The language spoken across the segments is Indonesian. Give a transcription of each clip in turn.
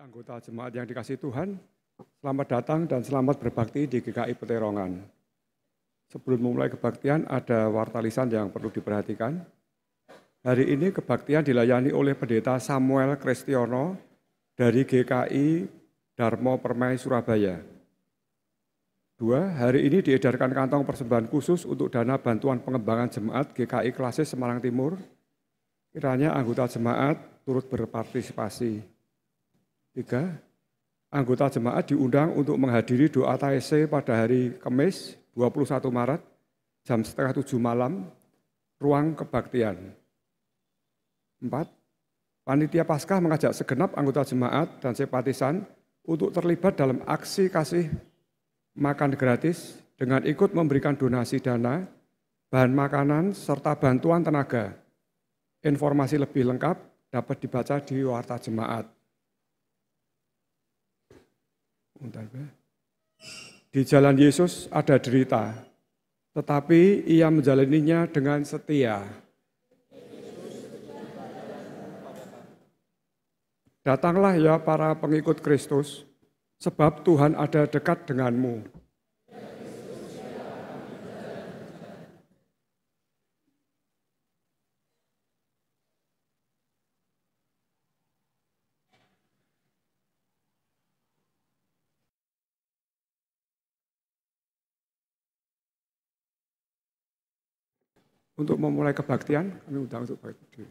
Anggota jemaat yang dikasihi Tuhan, selamat datang dan selamat berbakti di GKI Peterongan. Sebelum memulai kebaktian, ada warta lisan yang perlu diperhatikan. Hari ini kebaktian dilayani oleh Pendeta Samuel Kristiono dari GKI Darmo Permai Surabaya. 2. Hari ini diedarkan kantong persembahan khusus untuk dana bantuan pengembangan jemaat GKI Klasis Semarang Timur. Kiranya anggota jemaat turut berpartisipasi. 3. Anggota jemaat diundang untuk menghadiri doa taese pada hari Kamis 21 Maret jam 6:30 malam, ruang kebaktian. 4. Panitia Paskah mengajak segenap anggota jemaat dan simpatisan untuk terlibat dalam aksi kasih makan gratis dengan ikut memberikan donasi dana, bahan makanan, serta bantuan tenaga. Informasi lebih lengkap dapat dibaca di warta jemaat. Di jalan Yesus ada derita, tetapi ia menjalaninya dengan setia. Datanglah ya para pengikut Kristus, sebab Tuhan ada dekat denganmu. Untuk memulai kebaktian, kami undang untuk berdiri.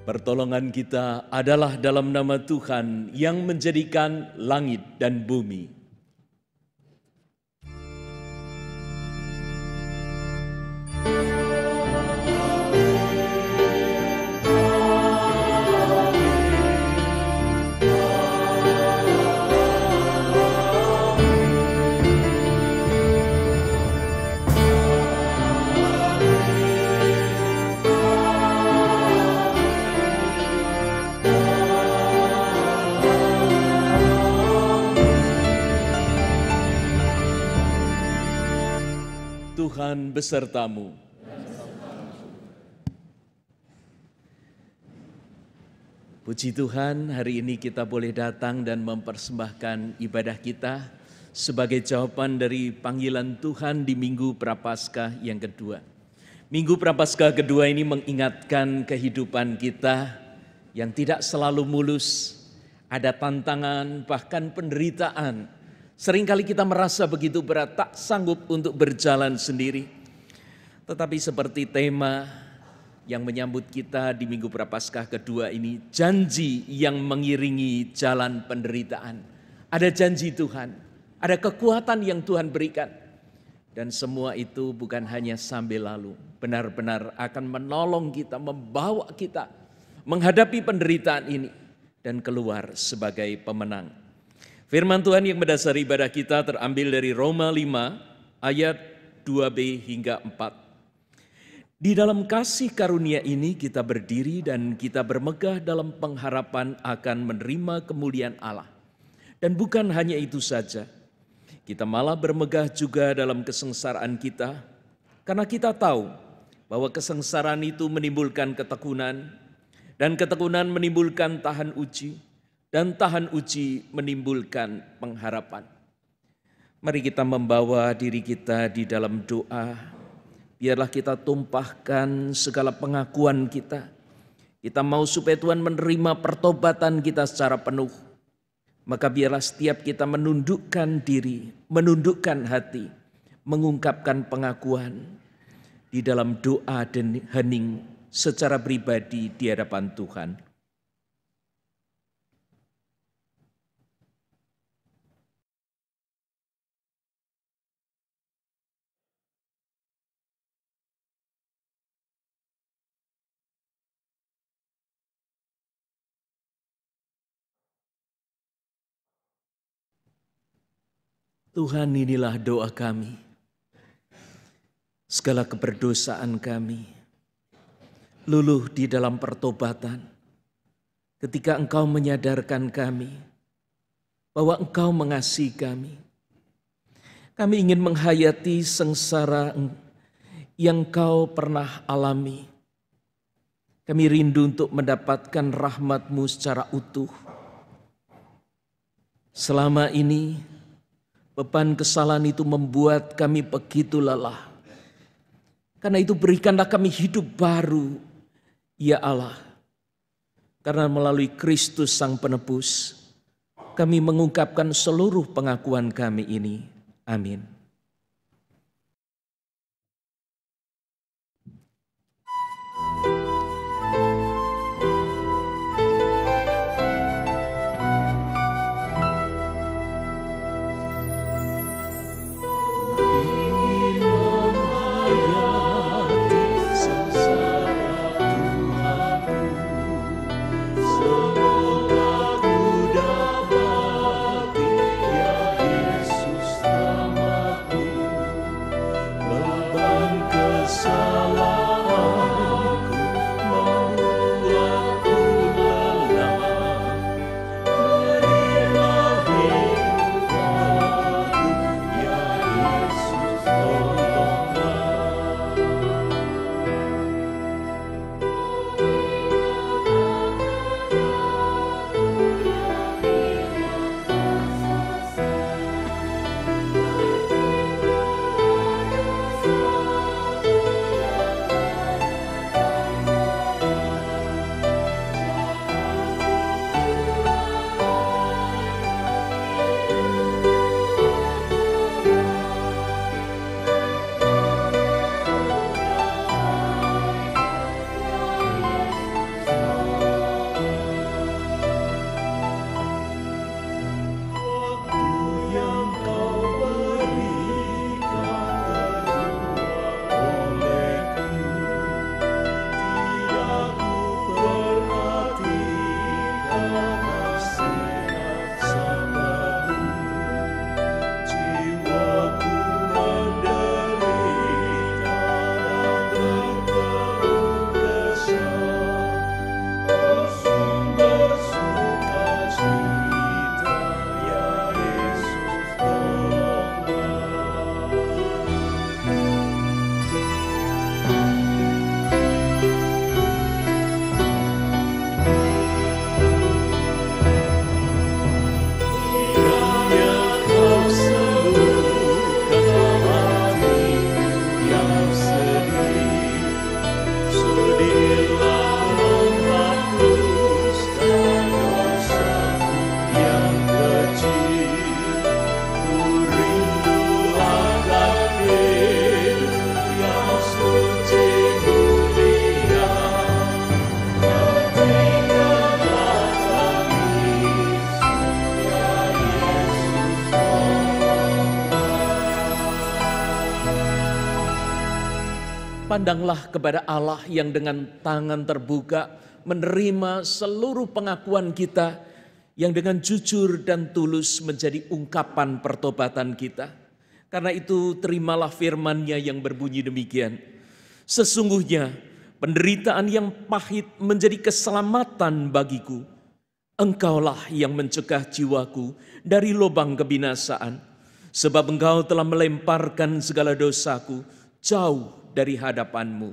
Pertolongan kita adalah dalam nama Tuhan yang menjadikan langit dan bumi. Tuhan besertamu. Puji Tuhan, hari ini kita boleh datang dan mempersembahkan ibadah kita sebagai jawaban dari panggilan Tuhan di Minggu Prapaskah yang kedua. Minggu Prapaskah kedua ini mengingatkan kehidupan kita yang tidak selalu mulus, ada tantangan, bahkan penderitaan. Seringkali kita merasa begitu berat, tak sanggup untuk berjalan sendiri. Tetapi seperti tema yang menyambut kita di Minggu Prapaskah kedua ini, janji yang mengiringi jalan penderitaan. Ada janji Tuhan, ada kekuatan yang Tuhan berikan. Dan semua itu bukan hanya sambil lalu, benar-benar akan menolong kita, membawa kita menghadapi penderitaan ini dan keluar sebagai pemenang. Firman Tuhan yang mendasari ibadah kita terambil dari Roma 5 ayat 2b hingga 4. Di dalam kasih karunia ini kita berdiri dan kita bermegah dalam pengharapan akan menerima kemuliaan Allah. Dan bukan hanya itu saja, kita malah bermegah juga dalam kesengsaraan kita, karena kita tahu bahwa kesengsaraan itu menimbulkan ketekunan, dan ketekunan menimbulkan tahan uji, dan tahan uji menimbulkan pengharapan. Mari kita membawa diri kita di dalam doa. Biarlah kita tumpahkan segala pengakuan kita. Kita mau supaya Tuhan menerima pertobatan kita secara penuh. Maka biarlah setiap kita menundukkan diri, menundukkan hati, mengungkapkan pengakuan di dalam doa dan hening secara pribadi di hadapan Tuhan. Tuhan, inilah doa kami. Segala keberdosaan kami luluh di dalam pertobatan ketika Engkau menyadarkan kami bahwa Engkau mengasihi kami. Kami ingin menghayati sengsara yang Engkau pernah alami. Kami rindu untuk mendapatkan rahmat-Mu secara utuh. Selama ini beban kesalahan itu membuat kami begitu lelah. Karena itu berikanlah kami hidup baru, ya Allah. Karena melalui Kristus Sang Penebus, kami mengungkapkan seluruh pengakuan kami ini. Amin. Yesus nama pandanglah kepada Allah yang dengan tangan terbuka menerima seluruh pengakuan kita yang dengan jujur dan tulus menjadi ungkapan pertobatan kita. Karena itu terimalah firman-Nya yang berbunyi demikian. Sesungguhnya penderitaan yang pahit menjadi keselamatan bagiku. Engkaulah yang mencegah jiwaku dari lubang kebinasaan. Sebab Engkau telah melemparkan segala dosaku jauh dari hadapan-Mu.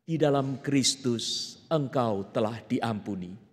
Di dalam Kristus Engkau telah diampuni.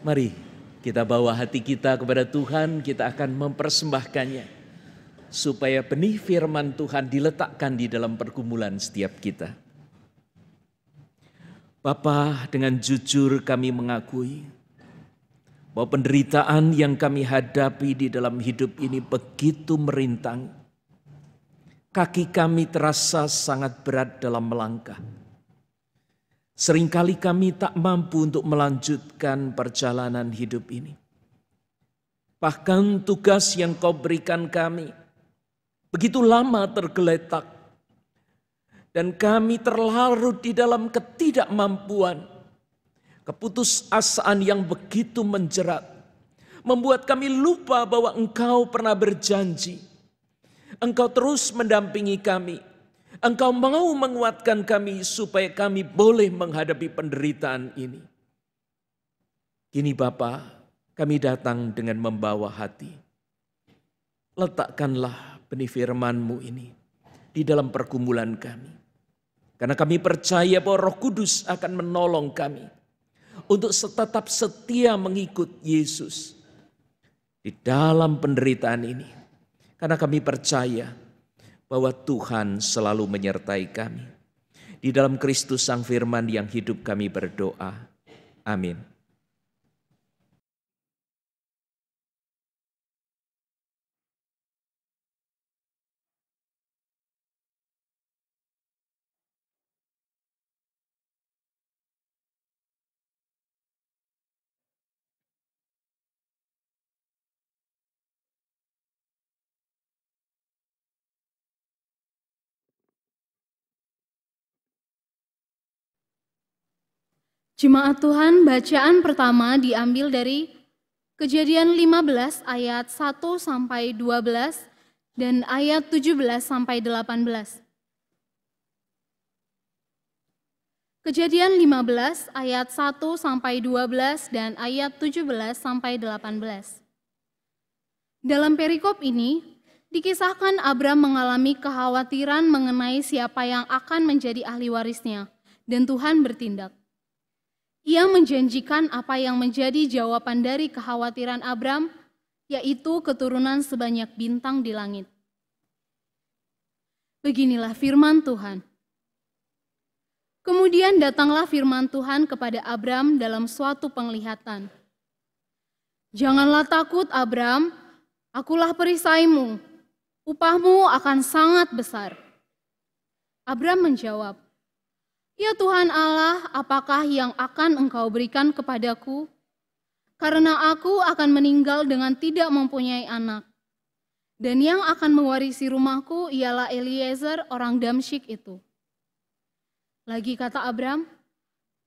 Mari kita bawa hati kita kepada Tuhan, kita akan mempersembahkannya. Supaya benih firman Tuhan diletakkan di dalam pergumulan setiap kita. Bapa, dengan jujur kami mengakui bahwa penderitaan yang kami hadapi di dalam hidup ini begitu merintang. Kaki kami terasa sangat berat dalam melangkah. Seringkali kami tak mampu untuk melanjutkan perjalanan hidup ini. Bahkan tugas yang Kau berikan kami begitu lama tergeletak. Dan kami terlarut di dalam ketidakmampuan. Keputusasaan yang begitu menjerat. Membuat kami lupa bahwa Engkau pernah berjanji. Engkau terus mendampingi kami. Engkau mau menguatkan kami supaya kami boleh menghadapi penderitaan ini. Kini Bapa, kami datang dengan membawa hati. Letakkanlah benih firman-Mu ini di dalam pergumulan kami. Karena kami percaya bahwa Roh Kudus akan menolong kami untuk tetap setia mengikut Yesus di dalam penderitaan ini. Karena kami percaya bahwa Tuhan selalu menyertai kami. Di dalam Kristus Sang Firman yang hidup kami berdoa. Amin. Jemaat Tuhan, bacaan pertama diambil dari Kejadian 15 ayat 1 sampai 12 dan ayat 17 sampai 18. Kejadian 15 ayat 1 sampai 12 dan ayat 17 sampai 18. Dalam perikop ini dikisahkan Abram mengalami kekhawatiran mengenai siapa yang akan menjadi ahli warisnya, dan Tuhan bertindak. Ia menjanjikan apa yang menjadi jawaban dari kekhawatiran Abram, yaitu keturunan sebanyak bintang di langit. Beginilah firman Tuhan. Kemudian datanglah firman Tuhan kepada Abram dalam suatu penglihatan. Janganlah takut Abram, akulah perisaimu, upahmu akan sangat besar. Abram menjawab, Ya Tuhan Allah, apakah yang akan Engkau berikan kepadaku? Karena aku akan meninggal dengan tidak mempunyai anak. Dan yang akan mewarisi rumahku ialah Eliezer orang Damsyik itu. Lagi kata Abram,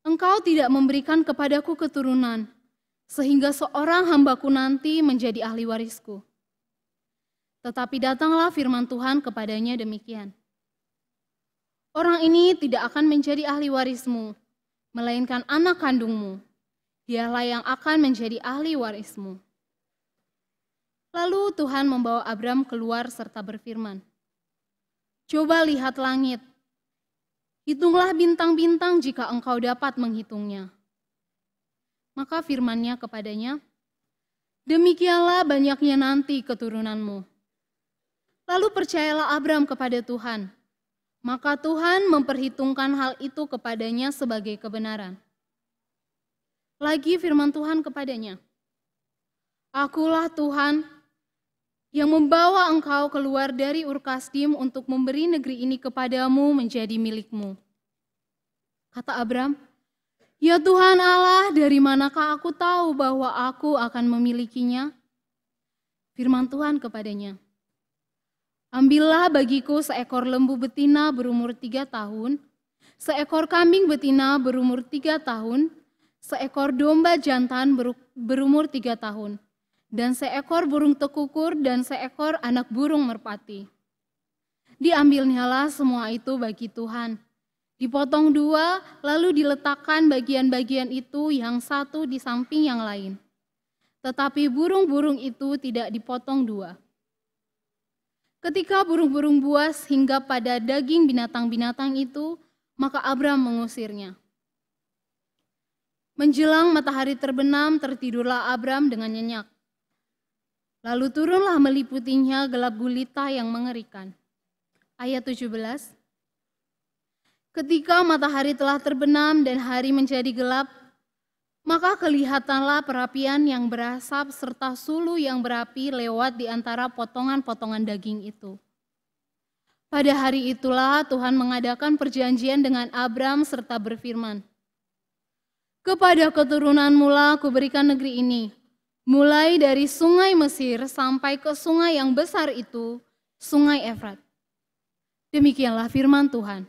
Engkau tidak memberikan kepadaku keturunan, sehingga seorang hambaku nanti menjadi ahli warisku. Tetapi datanglah firman Tuhan kepadanya demikian. Orang ini tidak akan menjadi ahli warismu, melainkan anak kandungmu. Dialah yang akan menjadi ahli warismu. Lalu Tuhan membawa Abram keluar serta berfirman, Coba lihat langit, hitunglah bintang-bintang jika engkau dapat menghitungnya. Maka firman-Nya kepadanya, Demikianlah banyaknya nanti keturunanmu. Lalu percayalah Abram kepada Tuhan. Maka Tuhan memperhitungkan hal itu kepadanya sebagai kebenaran. Lagi firman Tuhan kepadanya, Akulah Tuhan yang membawa engkau keluar dari Ur Kasdim untuk memberi negeri ini kepadamu menjadi milikmu. Kata Abram, Ya Tuhan Allah, dari manakah aku tahu bahwa aku akan memilikinya? Firman Tuhan kepadanya, Ambillah bagiku seekor lembu betina berumur 3 tahun, seekor kambing betina berumur 3 tahun, seekor domba jantan berumur 3 tahun, dan seekor burung tekukur dan seekor anak burung merpati. Diambilnyalah semua itu bagi Tuhan. Dipotong 2, lalu diletakkan bagian-bagian itu yang satu di samping yang lain. Tetapi burung-burung itu tidak dipotong 2. Ketika burung-burung buas hingga pada daging binatang-binatang itu, maka Abram mengusirnya. Menjelang matahari terbenam, tertidurlah Abram dengan nyenyak. Lalu turunlah meliputinya gelap gulita yang mengerikan. Ayat 17. Ketika matahari telah terbenam dan hari menjadi gelap, maka kelihatanlah perapian yang berasap serta sulu yang berapi lewat di antara potongan-potongan daging itu. Pada hari itulah Tuhan mengadakan perjanjian dengan Abram serta berfirman, Kepada keturunanmu lah kuberikan negeri ini, mulai dari sungai Mesir sampai ke sungai yang besar itu, sungai Efrat. Demikianlah firman Tuhan.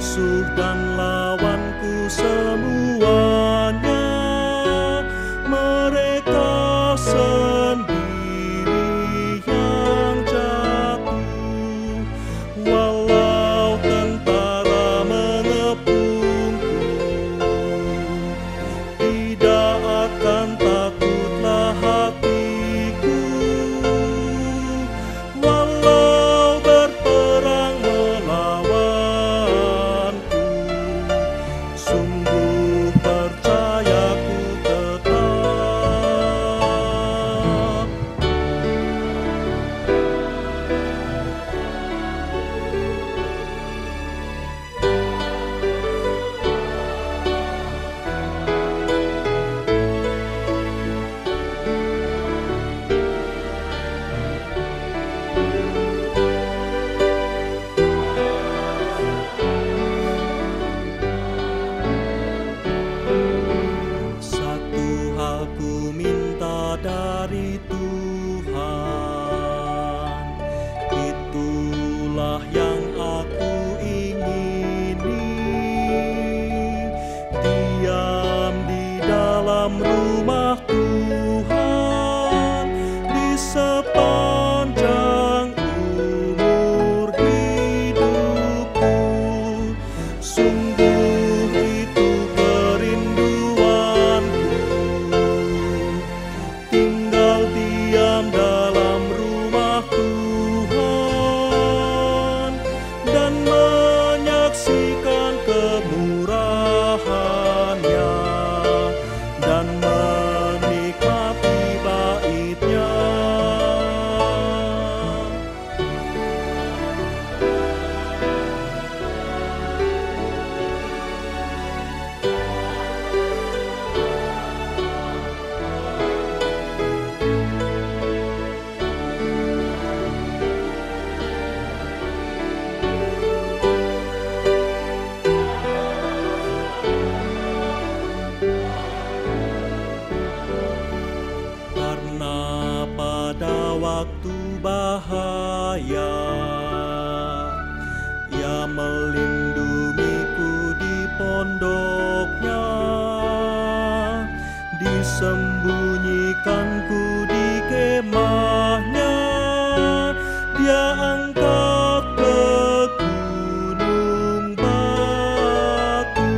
musuh dan lawanku semuanya, mereka sendiri yang jatuh. Walau tentara mengepungku, tidak akan takutlah hatiku. Walau berperang melawanku, sungguh percayaku tetap. Satu hal ku minta dari Tuhan, itulah yang aku ingini, diam di dalam rumah Tuhan di sepanjang umur hidupku. Sungguh itu kerinduanku, tinggal diam dalam rumah Tuhan dan menyaksikan kemurahan-Nya dan menikmati bait-Nya. Karena pada waktu bahaya, Ia melindungiku di pondok-Nya, disembunyikanku di kemah-Nya. Dia angkat ke gunung batu,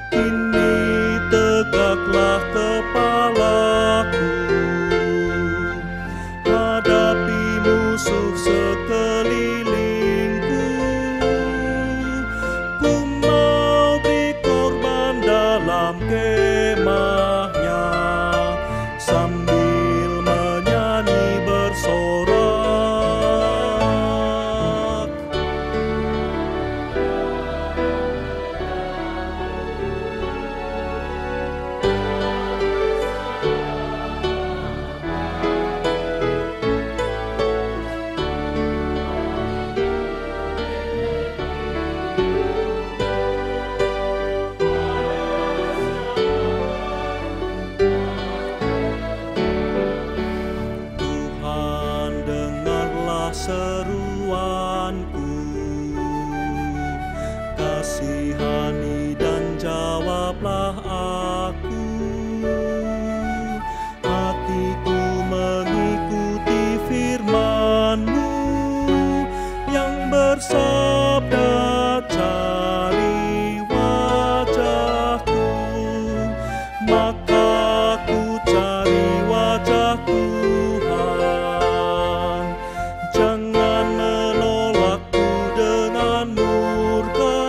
kini tegaklah kepalaku, hadapi musuh sekelilingku. Ku mau beri korban dalam kemah-Nya, sambil menyanyi bersorak. Tuhan, dengarlah seruanku, kasihani dan jawablah aku. Hatiku mengikuti firman-Mu yang bersabda, cari wajah-Ku. Maka ku cari wajah Tuhan, jangan menolakku dengan murka.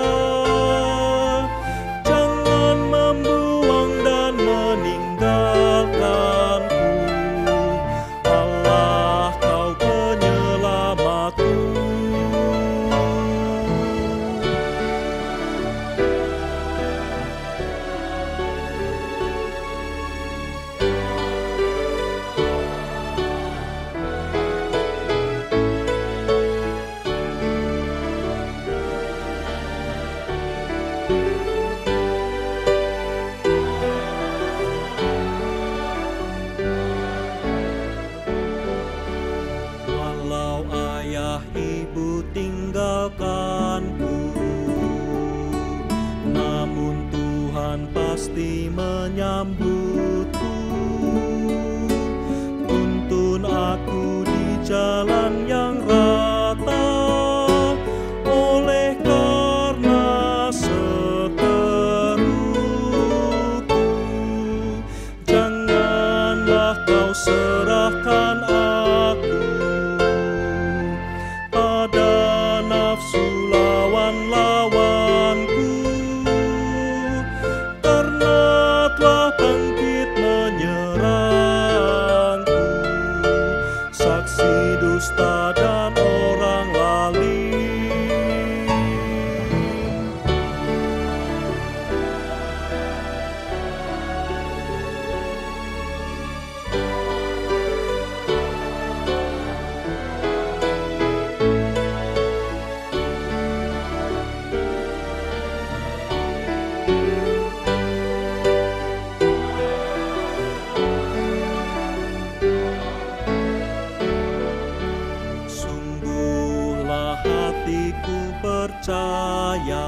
percaya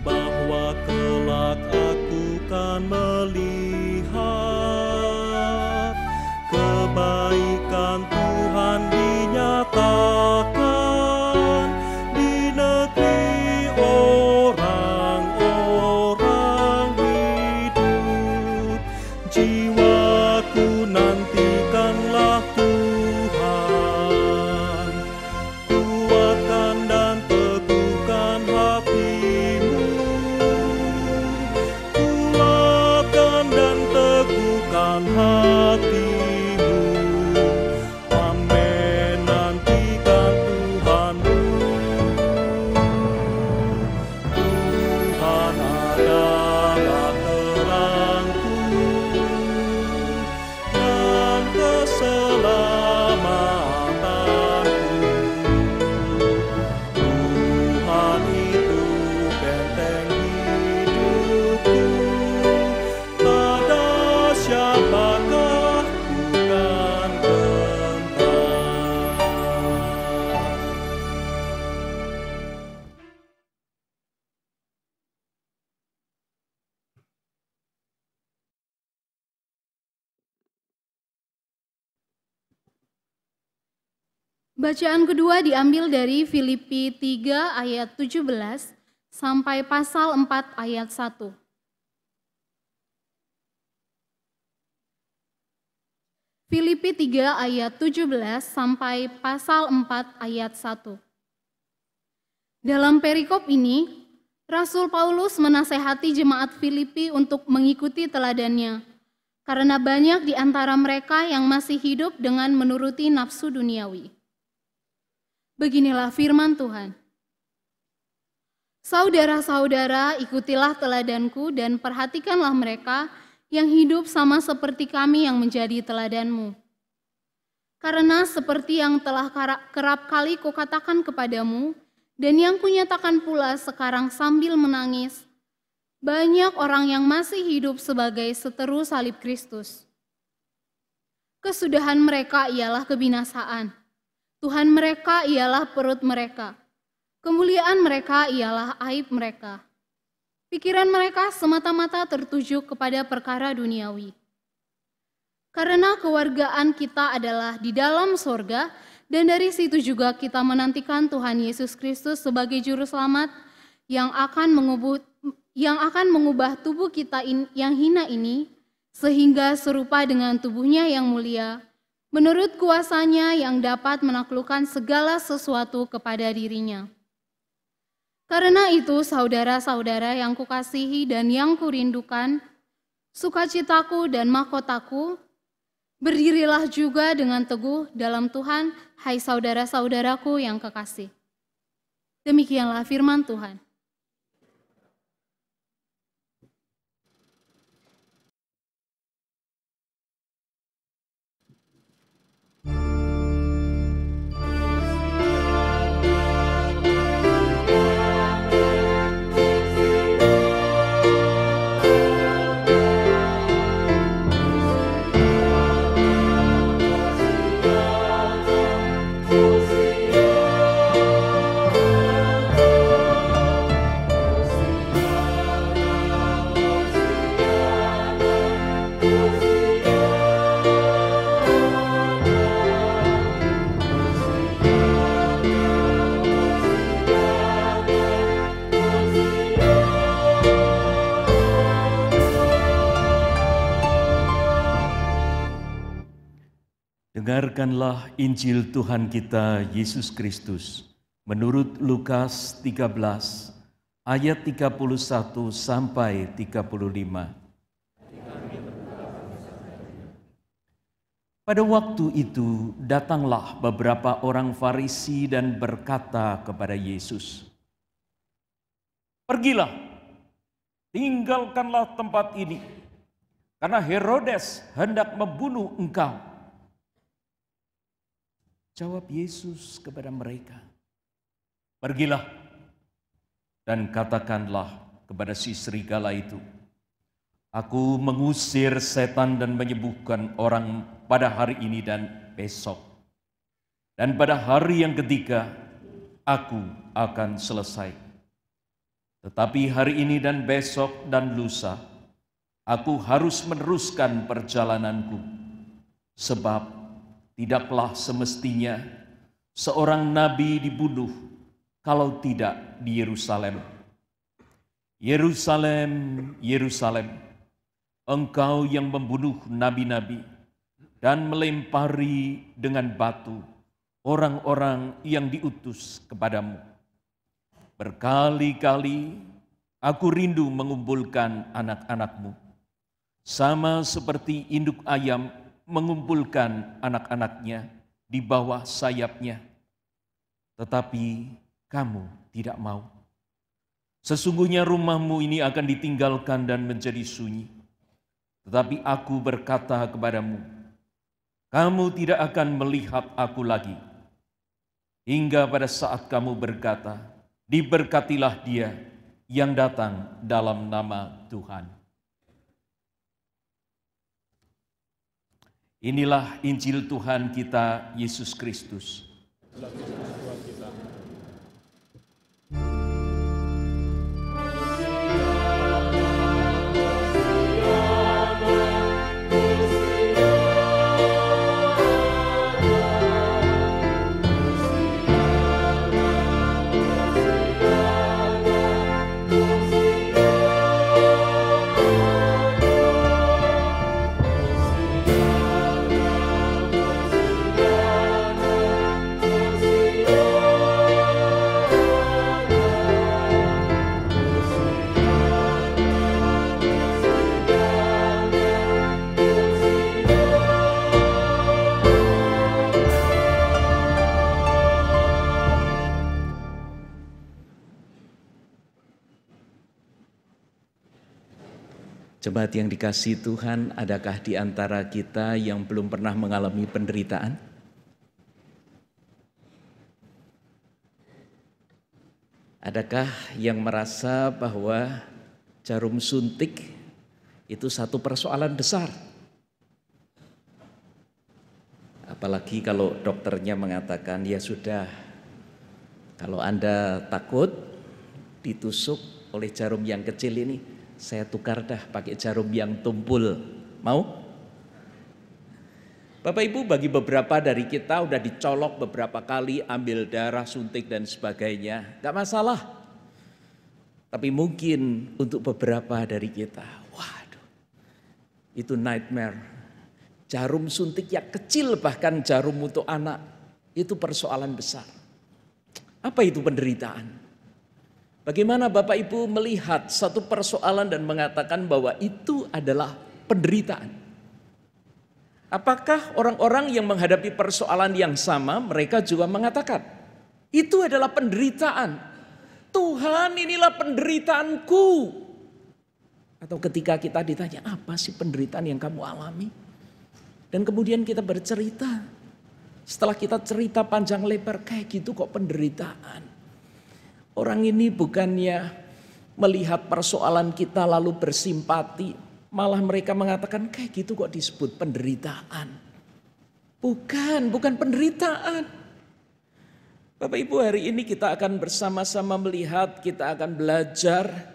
bahwa kelak aku kan melihat kebaikan Tuhan dinyatakan di negeri orang-orang hidup. Jiwaku nantikanlah Tuhan, kuatkan dan teguhkan hatimu, kuatkan dan teguhkan hatimu. Amin, nantikan Tuhanmu. Tuhan adalah terangku dan keselamatanku. Tuhan itu benteng hidupku, pada siapakah ku kan gentar. Bacaan kedua diambil dari Filipi 3 ayat 17 sampai pasal 4 ayat 1. Filipi 3 ayat 17 sampai pasal 4 ayat 1. Dalam perikop ini, Rasul Paulus menasehati jemaat Filipi untuk mengikuti teladannya, karena banyak di antara mereka yang masih hidup dengan menuruti nafsu duniawi. Beginilah firman Tuhan. Saudara-saudara, ikutilah teladanku dan perhatikanlah mereka yang hidup sama seperti kami yang menjadi teladanmu. Karena seperti yang telah kerap kali kukatakan kepadamu, dan yang kunyatakan pula sekarang sambil menangis, banyak orang yang masih hidup sebagai seteru salib Kristus. Kesudahan mereka ialah kebinasaan. Tuhan mereka ialah perut mereka. Kemuliaan mereka ialah aib mereka. Pikiran mereka semata-mata tertuju kepada perkara duniawi. Karena kewargaan kita adalah di dalam sorga, dan dari situ juga kita menantikan Tuhan Yesus Kristus sebagai Juru Selamat yang akan mengubah tubuh kita yang hina ini, sehingga serupa dengan tubuhnya yang mulia, menurut kuasanya yang dapat menaklukkan segala sesuatu kepada dirinya. Karena itu, saudara-saudara yang kukasihi dan yang kurindukan, sukacitaku dan mahkotaku, berdirilah juga dengan teguh dalam Tuhan, hai saudara-saudaraku yang kekasih. Demikianlah firman Tuhan. Dengarkanlah Injil Tuhan kita Yesus Kristus menurut Lukas 13 ayat 31 sampai 35. Pada waktu itu datanglah beberapa orang Farisi dan berkata kepada Yesus, "Pergilah, tinggalkanlah tempat ini, karena Herodes hendak membunuh engkau." Jawab Yesus kepada mereka, "Pergilah dan katakanlah kepada si serigala itu, Aku mengusir setan dan menyembuhkan orang pada hari ini dan besok. Dan pada hari yang ketiga, aku akan selesai. Tetapi hari ini dan besok dan lusa, aku harus meneruskan perjalananku, sebab tidaklah semestinya seorang nabi dibunuh kalau tidak di Yerusalem. Yerusalem, Yerusalem, engkau yang membunuh nabi-nabi dan melempari dengan batu orang-orang yang diutus kepadamu. Berkali-kali aku rindu mengumpulkan anak-anakmu, sama seperti induk ayam mengumpulkan anak-anaknya di bawah sayapnya. Tetapi kamu tidak mau. Sesungguhnya rumahmu ini akan ditinggalkan dan menjadi sunyi. Tetapi aku berkata kepadamu, kamu tidak akan melihat aku lagi, hingga pada saat kamu berkata, diberkatilah dia yang datang dalam nama Tuhan. Inilah Injil Tuhan kita, Yesus Kristus. Jemaat yang dikasihi Tuhan, adakah di antara kita yang belum pernah mengalami penderitaan? Adakah yang merasa bahwa jarum suntik itu satu persoalan besar? Apalagi kalau dokternya mengatakan, ya sudah, kalau Anda takut ditusuk oleh jarum yang kecil ini, saya tukar dah pakai jarum yang tumpul. Mau? Bapak Ibu, bagi beberapa dari kita udah dicolok beberapa kali, ambil darah, suntik dan sebagainya, gak masalah. Tapi mungkin untuk beberapa dari kita, waduh, itu nightmare. Jarum suntik yang kecil, bahkan jarum untuk anak, itu persoalan besar. Apa itu penderitaan? Bagaimana Bapak Ibu melihat satu persoalan dan mengatakan bahwa itu adalah penderitaan? Apakah orang-orang yang menghadapi persoalan yang sama, mereka juga mengatakan, itu adalah penderitaan. Tuhan, inilah penderitaanku. Atau ketika kita ditanya, apa sih penderitaan yang kamu alami? Dan kemudian kita bercerita. Setelah kita cerita panjang lebar, kayak gitu kok penderitaan. Orang ini bukannya melihat persoalan kita lalu bersimpati, malah mereka mengatakan kayak gitu kok disebut penderitaan. Bukan penderitaan. Bapak Ibu, hari ini kita akan bersama-sama melihat, kita akan belajar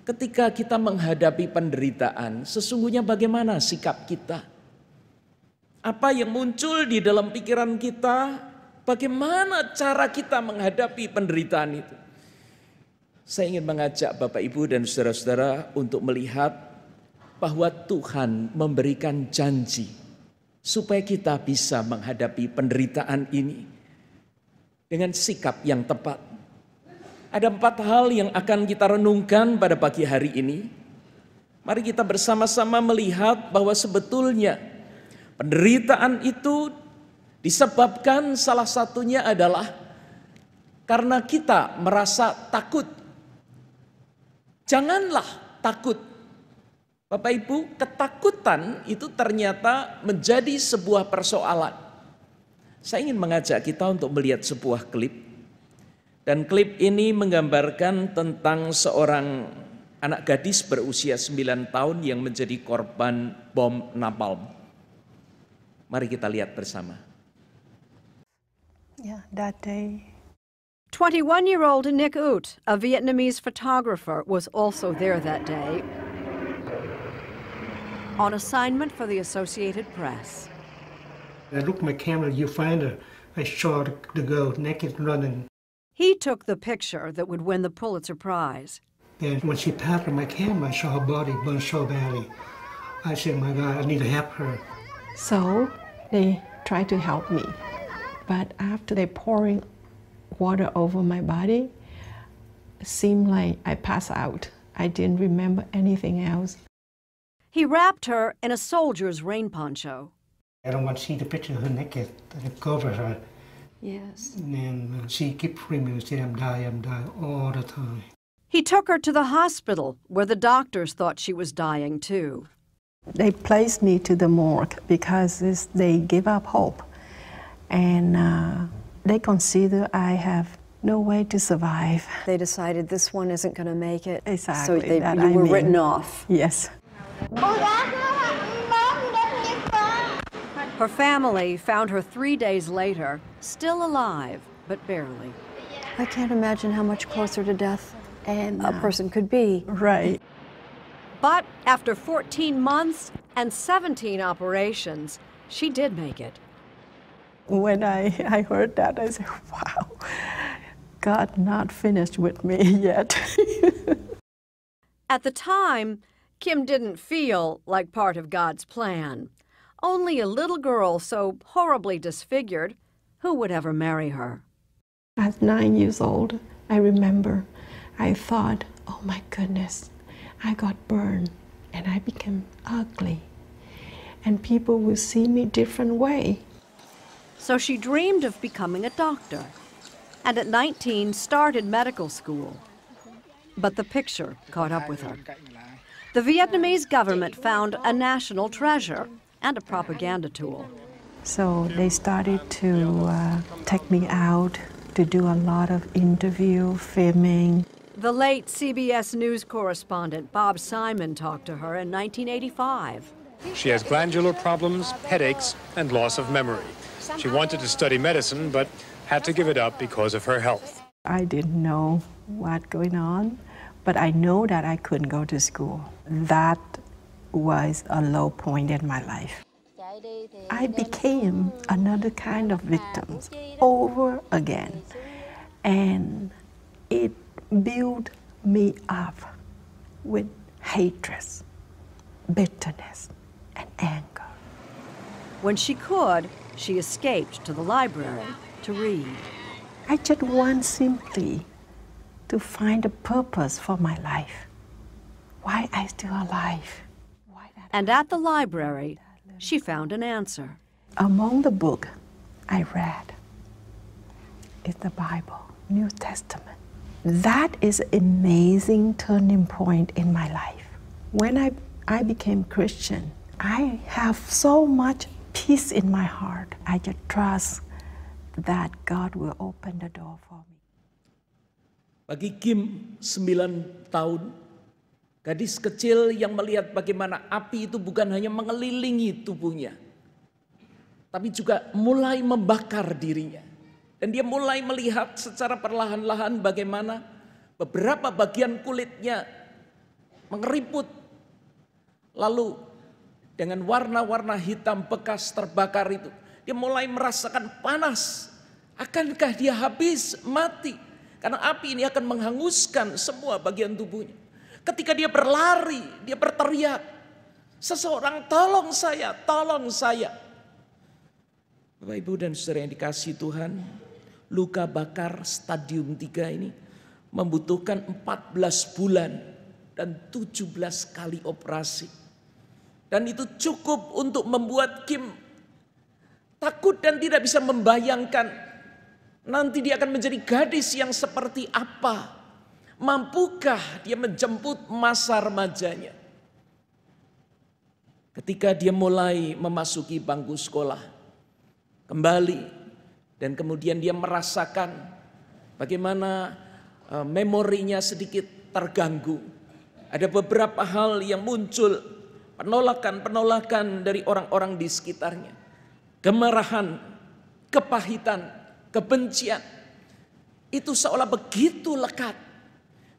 ketika kita menghadapi penderitaan, sesungguhnya bagaimana sikap kita. Apa yang muncul di dalam pikiran kita, bagaimana cara kita menghadapi penderitaan itu. Saya ingin mengajak Bapak Ibu dan saudara-saudara untuk melihat bahwa Tuhan memberikan janji supaya kita bisa menghadapi penderitaan ini dengan sikap yang tepat. Ada 4 hal yang akan kita renungkan pada pagi hari ini. Mari kita bersama-sama melihat bahwa sebetulnya penderitaan itu disebabkan salah satunya adalah karena kita merasa takut. Janganlah takut. Bapak Ibu, ketakutan itu ternyata menjadi sebuah persoalan. Saya ingin mengajak kita untuk melihat sebuah klip. Dan klip ini menggambarkan tentang seorang anak gadis berusia 9 tahun yang menjadi korban bom napalm. Mari kita lihat bersama. Yeah, that day 21-year-old Nick Ut, a Vietnamese photographer, was also there that day on assignment for the Associated Press. I looked at my camera, you find her. I saw the girl naked running. He took the picture that would win the Pulitzer Prize. And when she passed on my camera, I saw her body burn so badly. I said, my God, I need to help her. So they tried to help me. But after they pouring water over my body, it seemed like I passed out. I didn't remember anything else. He wrapped her in a soldier's rain poncho. I don't want to see the picture of her naked, that covers her. Yes. And then she kept screaming and saying, I'm dying all the time. He took her to the hospital, where the doctors thought she was dying too. They placed me to the morgue because they give up hope. And they consider I have no way to survive. They decided this one isn't going to make it. Exactly. So you were written off. Yes. Her family found her 3 days later, still alive, but barely. I can't imagine how much closer to death a person could be. Right. But after 14 months and 17 operations, she did make it. When I heard that, I said, wow, God not finished with me yet. At the time, Kim didn't feel like part of God's plan. Only a little girl so horribly disfigured, who would ever marry her? At 9 years old, I remember, I thought, oh my goodness, I got burned and I became ugly. And people will see me different way. So she dreamed of becoming a doctor, and at 19 started medical school. But the picture caught up with her. The Vietnamese government found a national treasure and a propaganda tool. So they started to take me out to do a lot of interview, filming. The late CBS News correspondent Bob Simon talked to her in 1985. She has glandular problems, headaches, and loss of memory. She wanted to study medicine, but had to give it up because of her health. I didn't know what's going on, but I know that I couldn't go to school. That was a low point in my life. I became another kind of victim over again, and it built me up with hatred, bitterness, and anger. When she could, she escaped to the library to read. I just want simply to find a purpose for my life. Why I'm still alive. And at the library, she found an answer. Among the book I read is the Bible, New Testament. That is an amazing turning point in my life. When I became Christian, I have so much peace in my heart. I just trust that God will open the door for me. Bagi Kim, 9 tahun, gadis kecil yang melihat bagaimana api itu bukan hanya mengelilingi tubuhnya, tapi juga mulai membakar dirinya. Dan dia mulai melihat secara perlahan-lahan bagaimana beberapa bagian kulitnya mengeriput. Lalu dengan warna-warna hitam bekas terbakar itu, dia mulai merasakan panas. Akankah dia habis mati? Karena api ini akan menghanguskan semua bagian tubuhnya. Ketika dia berlari, dia berteriak, seseorang tolong saya, tolong saya. Bapak, Ibu, dan saudara yang dikasihi Tuhan, luka bakar stadium 3 ini membutuhkan 14 bulan dan 17 kali operasi. Dan itu cukup untuk membuat Kim takut dan tidak bisa membayangkan nanti dia akan menjadi gadis yang seperti apa. Mampukah dia menjemput masa remajanya? Ketika dia mulai memasuki bangku sekolah kembali, dan kemudian dia merasakan bagaimana memorinya sedikit terganggu. Ada beberapa hal yang muncul, penolakan-penolakan dari orang-orang di sekitarnya. Kemarahan, kepahitan, kebencian. itu seolah begitu lekat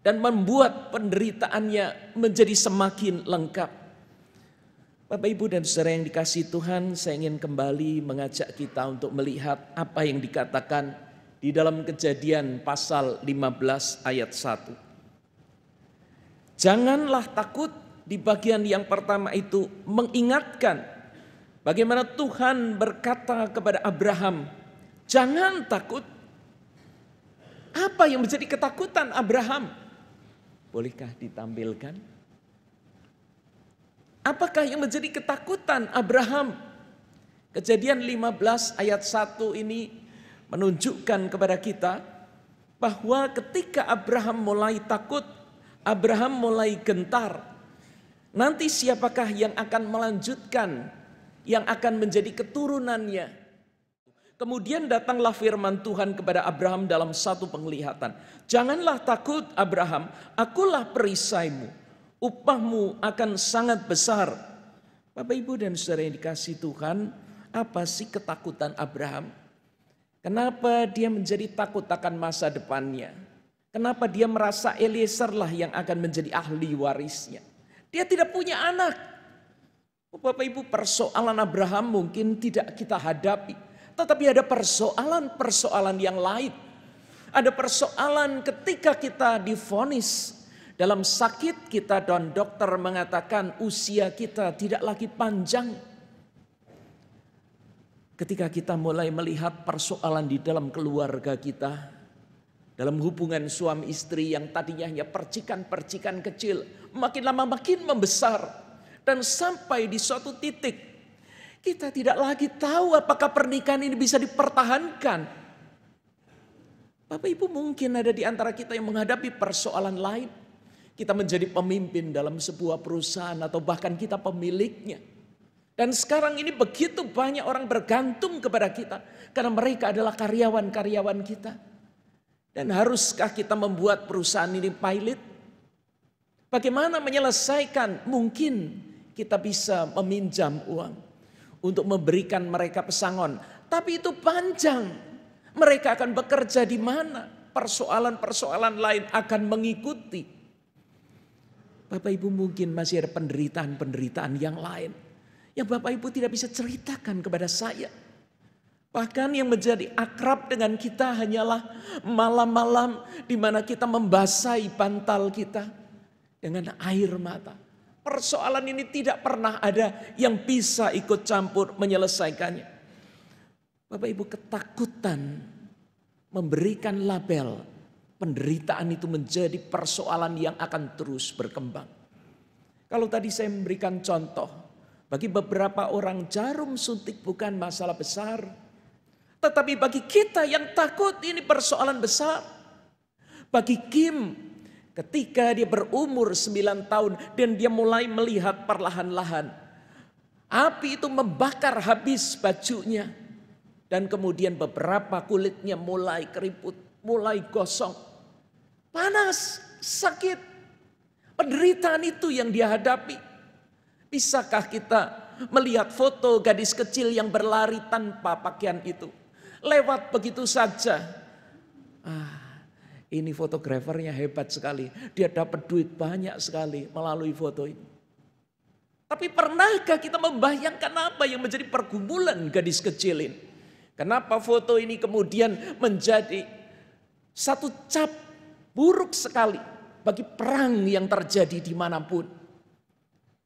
dan membuat penderitaannya menjadi semakin lengkap. Bapak, Ibu, dan saudara yang dikasihi Tuhan, saya ingin kembali mengajak kita untuk melihat apa yang dikatakan di dalam Kejadian pasal 15 ayat 1. Janganlah takut, di bagian yang pertama itu mengingatkan bagaimana Tuhan berkata kepada Abraham, jangan takut. Apa yang menjadi ketakutan Abraham? Bolehkah ditampilkan? Apakah yang menjadi ketakutan Abraham? Kejadian 15 ayat 1 ini menunjukkan kepada kita bahwa ketika Abraham mulai takut, Abraham mulai gentar. Nanti siapakah yang akan melanjutkan, yang akan menjadi keturunannya? Kemudian datanglah firman Tuhan kepada Abraham dalam satu penglihatan. Janganlah takut Abraham, akulah perisaimu, upahmu akan sangat besar. Bapak, Ibu, dan saudara yang dikasihi Tuhan, apa sih ketakutan Abraham? Kenapa dia menjadi takut akan masa depannya? Kenapa dia merasa Eliezer lah yang akan menjadi ahli warisnya? Dia tidak punya anak. Bapak, Ibu, persoalan Abraham mungkin tidak kita hadapi. Tetapi ada persoalan-persoalan yang lain. Ada persoalan ketika kita divonis dalam sakit kita dan dokter mengatakan usia kita tidak lagi panjang. Ketika kita mulai melihat persoalan di dalam keluarga kita, dalam hubungan suami istri yang tadinya hanya percikan-percikan kecil, makin lama makin membesar. Dan sampai di suatu titik, kita tidak lagi tahu apakah pernikahan ini bisa dipertahankan. Bapak, Ibu, mungkin ada di antara kita yang menghadapi persoalan lain. Kita menjadi pemimpin dalam sebuah perusahaan atau bahkan kita pemiliknya. Dan sekarang ini begitu banyak orang bergantung kepada kita karena mereka adalah karyawan-karyawan kita. Dan haruskah kita membuat perusahaan ini pilot? Bagaimana menyelesaikan? Mungkin kita bisa meminjam uang untuk memberikan mereka pesangon. Tapi itu panjang. Mereka akan bekerja di mana? Persoalan-persoalan lain akan mengikuti. Bapak, Ibu, mungkin masih ada penderitaan-penderitaan yang lain yang Bapak, Ibu tidak bisa ceritakan kepada saya. Bahkan yang menjadi akrab dengan kita hanyalah malam-malam di mana kita membasahi bantal kita dengan air mata. Persoalan ini tidak pernah ada yang bisa ikut campur menyelesaikannya. Bapak, Ibu, ketakutan memberikan label penderitaan itu menjadi persoalan yang akan terus berkembang. Kalau tadi saya memberikan contoh, bagi beberapa orang jarum suntik bukan masalah besar. Tetapi bagi kita yang takut ini persoalan besar. Bagi Kim, ketika dia berumur 9 tahun dan dia mulai melihat perlahan-lahan api itu membakar habis bajunya. Dan kemudian beberapa kulitnya mulai keriput, mulai gosong. Panas, sakit, penderitaan itu yang dia hadapi. Bisakah kita melihat foto gadis kecil yang berlari tanpa pakaian itu? Lewat begitu saja. Ini fotografernya hebat sekali. Dia dapat duit banyak sekali melalui foto ini. Tapi pernahkah kita membayangkan apa yang menjadi pergumulan gadis kecil ini? Kenapa foto ini kemudian menjadi satu cap buruk sekali bagi perang yang terjadi dimanapun?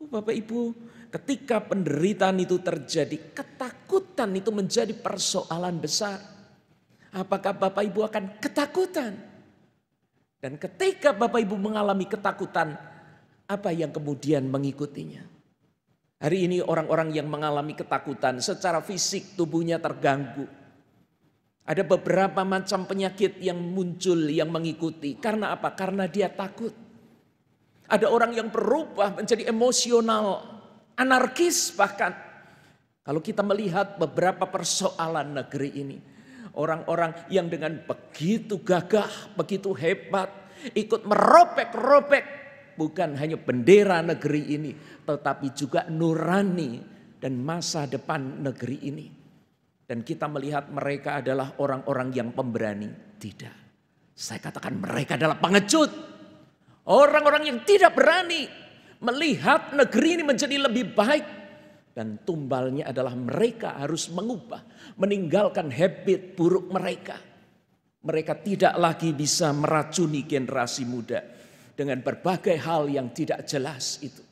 Bapak, Ibu, ketika penderitaan itu terjadi, ketakutan itu menjadi persoalan besar. Apakah Bapak, Ibu akan ketakutan? Dan ketika Bapak, Ibu mengalami ketakutan, apa yang kemudian mengikutinya? Hari ini orang-orang yang mengalami ketakutan secara fisik tubuhnya terganggu. Ada beberapa macam penyakit yang muncul yang mengikuti. Karena apa? Karena dia takut. Ada orang yang berubah menjadi emosional, anarkis bahkan. Kalau kita melihat beberapa persoalan negeri ini. Orang-orang yang dengan begitu gagah, begitu hebat, ikut meropek-ropek. Bukan hanya bendera negeri ini, tetapi juga nurani dan masa depan negeri ini. Dan kita melihat mereka adalah orang-orang yang pemberani. Tidak. Saya katakan mereka adalah pengecut. Orang-orang yang tidak berani melihat negeri ini menjadi lebih baik. Dan tumbalnya adalah mereka harus mengubah, meninggalkan habit buruk mereka. Mereka tidak lagi bisa meracuni generasi muda dengan berbagai hal yang tidak jelas itu.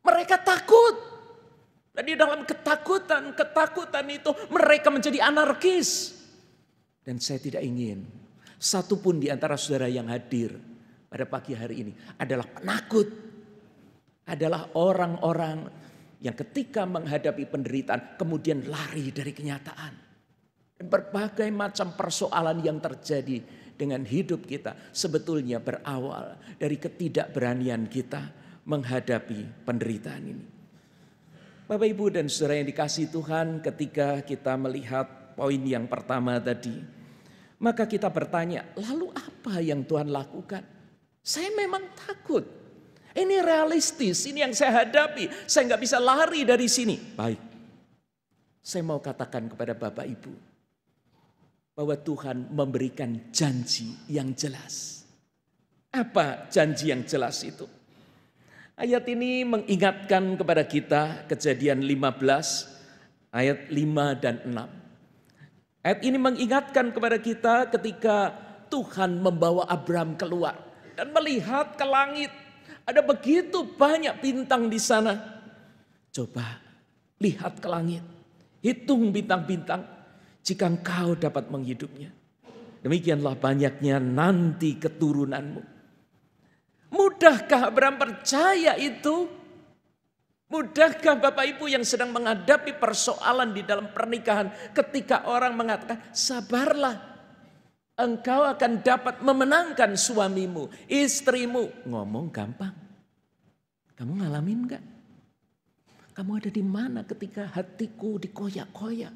Mereka takut. Dan di dalam ketakutan itu mereka menjadi anarkis. Dan saya tidak ingin satupun di antara saudara yang hadir pada pagi hari ini adalah penakut. Adalah orang-orang yang ketika menghadapi penderitaan kemudian lari dari kenyataan. Dan berbagai macam persoalan yang terjadi dengan hidup kita sebetulnya berawal dari ketidakberanian kita menghadapi penderitaan ini. Bapak, Ibu, dan saudara yang dikasihi Tuhan, ketika kita melihat poin yang pertama tadi, maka kita bertanya, lalu apa yang Tuhan lakukan? Saya memang takut. Ini realistis, ini yang saya hadapi. Saya nggak bisa lari dari sini. Baik, saya mau katakan kepada Bapak Ibu bahwa Tuhan memberikan janji yang jelas. Apa janji yang jelas itu? Ayat ini mengingatkan kepada kita Kejadian 15 ayat 5 dan 6. Ayat ini mengingatkan kepada kita ketika Tuhan membawa Abraham keluar dan melihat ke langit. Ada begitu banyak bintang di sana. Coba lihat ke langit. Hitung bintang-bintang jika engkau dapat menghidupnya. Demikianlah banyaknya nanti keturunanmu. Mudahkah Abraham percaya itu? Mudahkah Bapak Ibu yang sedang menghadapi persoalan di dalam pernikahan ketika orang mengatakan sabarlah, engkau akan dapat memenangkan suamimu, istrimu. Ngomong gampang. Kamu ngalamin gak? Kamu ada di mana ketika hatiku dikoyak-koyak?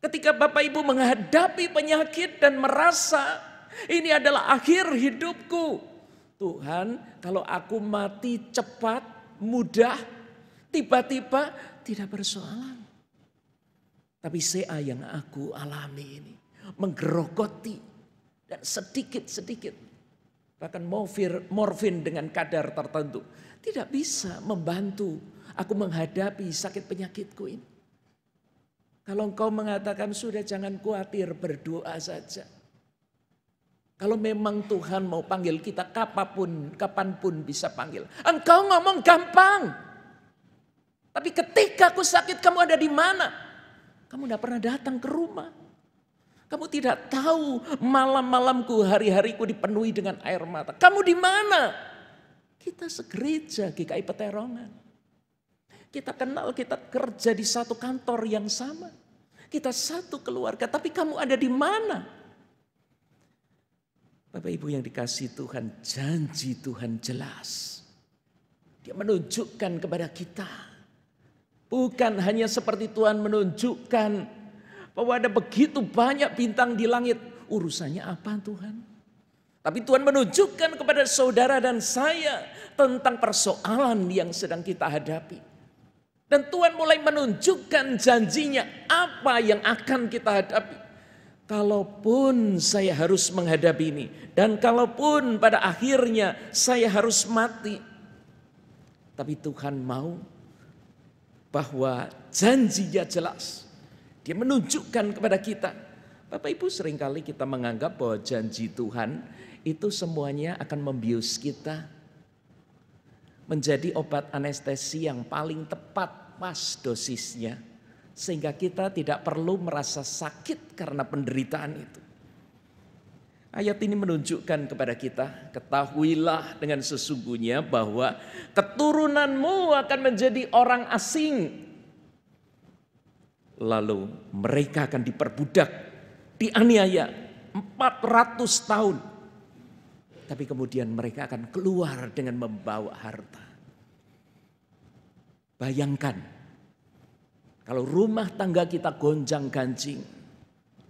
Ketika Bapak Ibu menghadapi penyakit dan merasa ini adalah akhir hidupku. Tuhan, kalau aku mati cepat, mudah, tiba-tiba tidak persoalan. Tapi CA yang aku alami ini menggerogoti dan sedikit-sedikit. Bahkan morfin dengan kadar tertentu tidak bisa membantu aku menghadapi sakit penyakitku ini. Kalau engkau mengatakan sudah jangan khawatir, berdoa saja. Kalau memang Tuhan mau panggil kita kapanpun bisa panggil. Engkau ngomong gampang. Tapi ketika aku sakit kamu ada di mana? Kamu tidak pernah datang ke rumah. Kamu tidak tahu malam-malamku, hari-hariku dipenuhi dengan air mata. Kamu di mana? Kita segereja GKI Peterongan. Kita kenal, kita kerja di satu kantor yang sama. Kita satu keluarga, tapi kamu ada di mana? Bapak Ibu yang dikasihi Tuhan, janji Tuhan jelas. Dia menunjukkan kepada kita. Bukan hanya seperti Tuhan menunjukkan bahwa ada begitu banyak bintang di langit. Urusannya apa Tuhan? Tapi Tuhan menunjukkan kepada saudara dan saya tentang persoalan yang sedang kita hadapi. Dan Tuhan mulai menunjukkan janjinya apa yang akan kita hadapi. Kalaupun saya harus menghadapi ini. Dan kalaupun pada akhirnya saya harus mati. Tapi Tuhan mau bahwa janjinya jelas. Dia menunjukkan kepada kita. Bapak Ibu, seringkali kita menganggap bahwa janji Tuhan itu semuanya akan membius kita. Menjadi obat anestesi yang paling tepat pas dosisnya. Sehingga kita tidak perlu merasa sakit karena penderitaan itu. Ayat ini menunjukkan kepada kita, ketahuilah dengan sesungguhnya bahwa keturunanmu akan menjadi orang asing. Lalu mereka akan diperbudak, dianiaya 400 tahun. Tapi kemudian mereka akan keluar dengan membawa harta. Bayangkan. Kalau rumah tangga kita gonjang-ganjing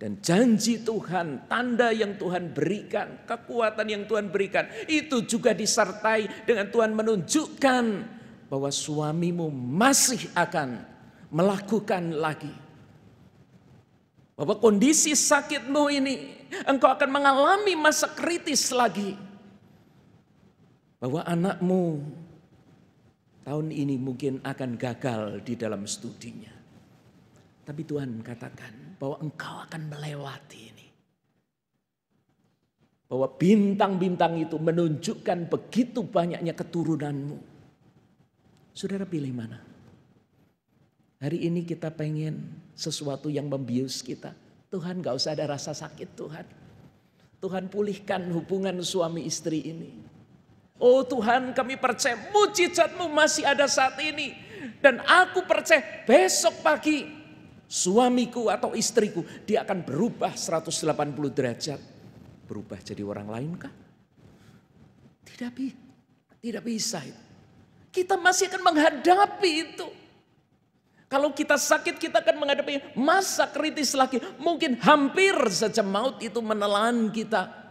dan janji Tuhan, tanda yang Tuhan berikan, kekuatan yang Tuhan berikan, itu juga disertai dengan Tuhan menunjukkan bahwa suamimu masih akan melakukan lagi. Bahwa kondisi sakitmu ini, engkau akan mengalami masa kritis lagi. Bahwa anakmu tahun ini mungkin akan gagal di dalam studinya. Tapi Tuhan katakan bahwa engkau akan melewati ini. Bahwa bintang-bintang itu menunjukkan begitu banyaknya keturunanmu. Saudara pilih mana? Hari ini kita pengen sesuatu yang membius kita. Tuhan gak usah ada rasa sakit Tuhan. Tuhan pulihkan hubungan suami istri ini. Oh Tuhan, kami percaya mujizat-Mu masih ada saat ini. Dan aku percaya besok pagi suamiku atau istriku dia akan berubah 180 derajat. Berubah jadi orang lain kah? Tidak bisa. Kita masih akan menghadapi itu. Kalau kita sakit, kita akan menghadapi masa kritis lagi. Mungkin hampir saja maut itu menelan kita.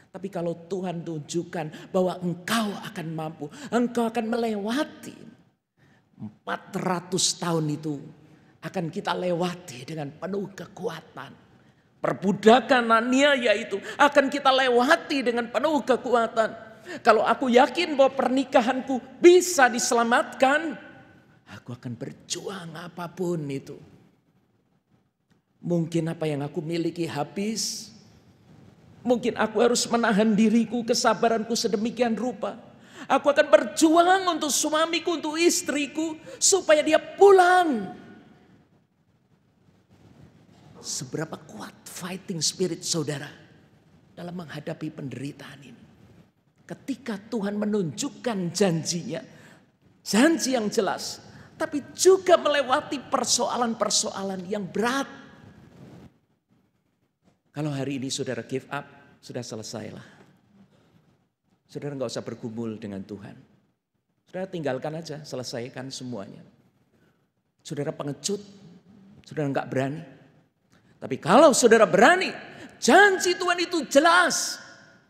Tapi kalau Tuhan tunjukkan bahwa engkau akan mampu, engkau akan melewati 400 tahun itu akan kita lewati dengan penuh kekuatan. Perbudakan aniaya itu akan kita lewati dengan penuh kekuatan. Kalau aku yakin bahwa pernikahanku bisa diselamatkan, aku akan berjuang apapun itu. Mungkin apa yang aku miliki habis. Mungkin aku harus menahan diriku, kesabaranku sedemikian rupa. Aku akan berjuang untuk suamiku, untuk istriku. Supaya dia pulang. Seberapa kuat fighting spirit saudara dalam menghadapi penderitaan ini. Ketika Tuhan menunjukkan janjinya. Janji yang jelas. Tapi juga melewati persoalan-persoalan yang berat. Kalau hari ini saudara give up, sudah selesailah. Saudara nggak usah bergumul dengan Tuhan. Saudara tinggalkan aja, selesaikan semuanya. Saudara pengecut, saudara nggak berani. Tapi kalau saudara berani, janji Tuhan itu jelas.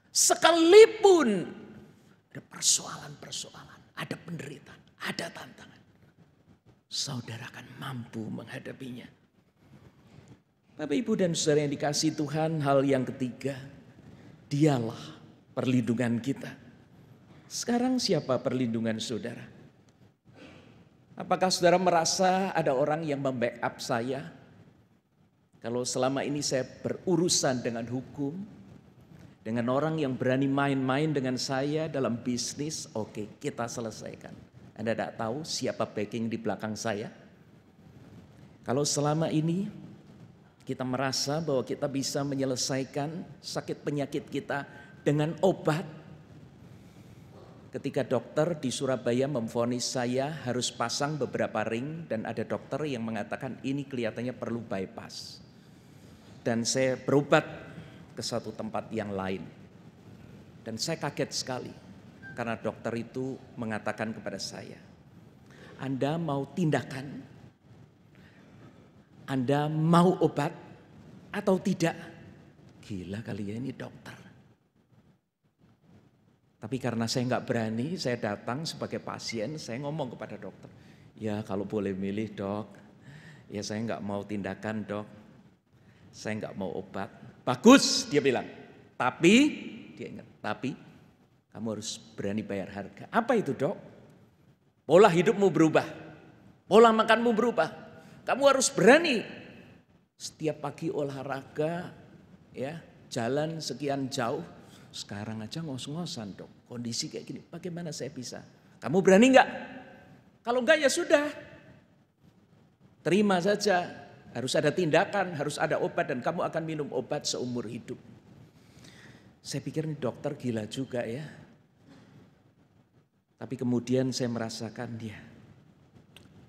Sekalipun ada persoalan-persoalan, ada penderitaan, ada tantangan. Saudara akan mampu menghadapinya. Bapak Ibu dan saudara yang dikasihi Tuhan, hal yang ketiga, dialah perlindungan kita. Sekarang siapa perlindungan saudara? Apakah saudara merasa ada orang yang membackup saya? Kalau selama ini saya berurusan dengan hukum, dengan orang yang berani main-main dengan saya dalam bisnis, oke, kita selesaikan. Anda tidak tahu siapa backing di belakang saya? Kalau selama ini kita merasa bahwa kita bisa menyelesaikan sakit penyakit kita dengan obat. Ketika dokter di Surabaya memvonis saya harus pasang beberapa ring dan ada dokter yang mengatakan ini kelihatannya perlu bypass. Dan saya berobat ke satu tempat yang lain. Dan saya kaget sekali karena dokter itu mengatakan kepada saya, Anda mau tindakan? Anda mau obat atau tidak? Gila kali ya ini dokter. Tapi karena saya nggak berani, saya datang sebagai pasien, saya ngomong kepada dokter, ya kalau boleh milih dok, ya saya nggak mau tindakan dok, saya nggak mau obat. Bagus, dia bilang. Tapi, dia ingat, tapi kamu harus berani bayar harga. Apa itu dok? Pola hidupmu berubah, pola makanmu berubah. Kamu harus berani setiap pagi olahraga, ya jalan sekian jauh. Sekarang aja ngos-ngosan dok, kondisi kayak gini, bagaimana saya bisa? Kamu berani nggak? Kalau enggak ya sudah, terima saja. Harus ada tindakan, harus ada obat dan kamu akan minum obat seumur hidup. Saya pikir ini dokter gila juga ya. Tapi kemudian saya merasakan dia.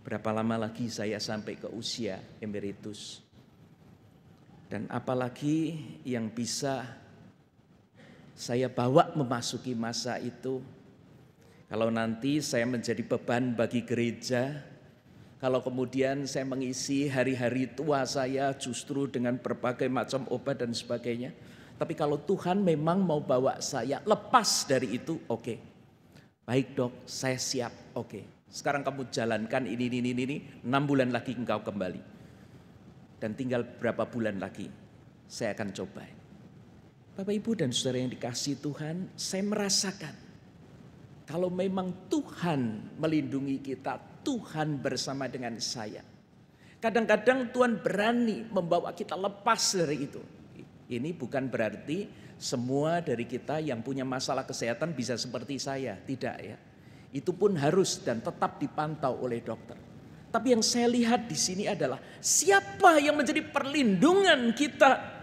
Berapa lama lagi saya sampai ke usia emeritus. Dan apalagi yang bisa saya bawa memasuki masa itu. Kalau nanti saya menjadi beban bagi gereja. Kalau kemudian saya mengisi hari-hari tua saya justru dengan berbagai macam obat dan sebagainya. Tapi kalau Tuhan memang mau bawa saya lepas dari itu, oke. Baik dok, saya siap, oke. Sekarang kamu jalankan ini, 6 bulan lagi engkau kembali. Dan tinggal berapa bulan lagi saya akan coba. Bapak Ibu dan Saudara yang dikasihi Tuhan, saya merasakan kalau memang Tuhan melindungi kita, Tuhan bersama dengan saya. Kadang-kadang Tuhan berani membawa kita lepas dari itu. Ini bukan berarti semua dari kita yang punya masalah kesehatan bisa seperti saya, tidak ya. Itu pun harus dan tetap dipantau oleh dokter. Tapi yang saya lihat di sini adalah siapa yang menjadi perlindungan kita.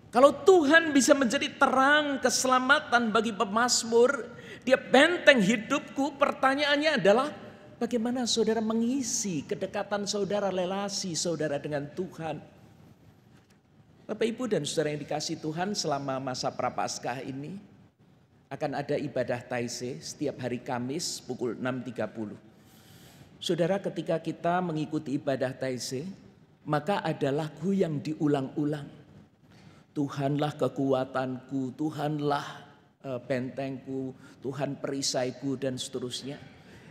Kalau Tuhan bisa menjadi terang keselamatan bagi pemazmur, Dia benteng hidupku, pertanyaannya adalah bagaimana saudara mengisi kedekatan saudara, relasi saudara dengan Tuhan. Bapak Ibu dan Saudara yang dikasihi Tuhan, selama masa Prapaskah ini akan ada ibadah Taizé setiap hari Kamis pukul 6.30. Saudara, ketika kita mengikuti ibadah Taizé, maka ada lagu yang diulang-ulang. Tuhanlah kekuatanku, Tuhanlah bentengku, Tuhan perisaiku dan seterusnya.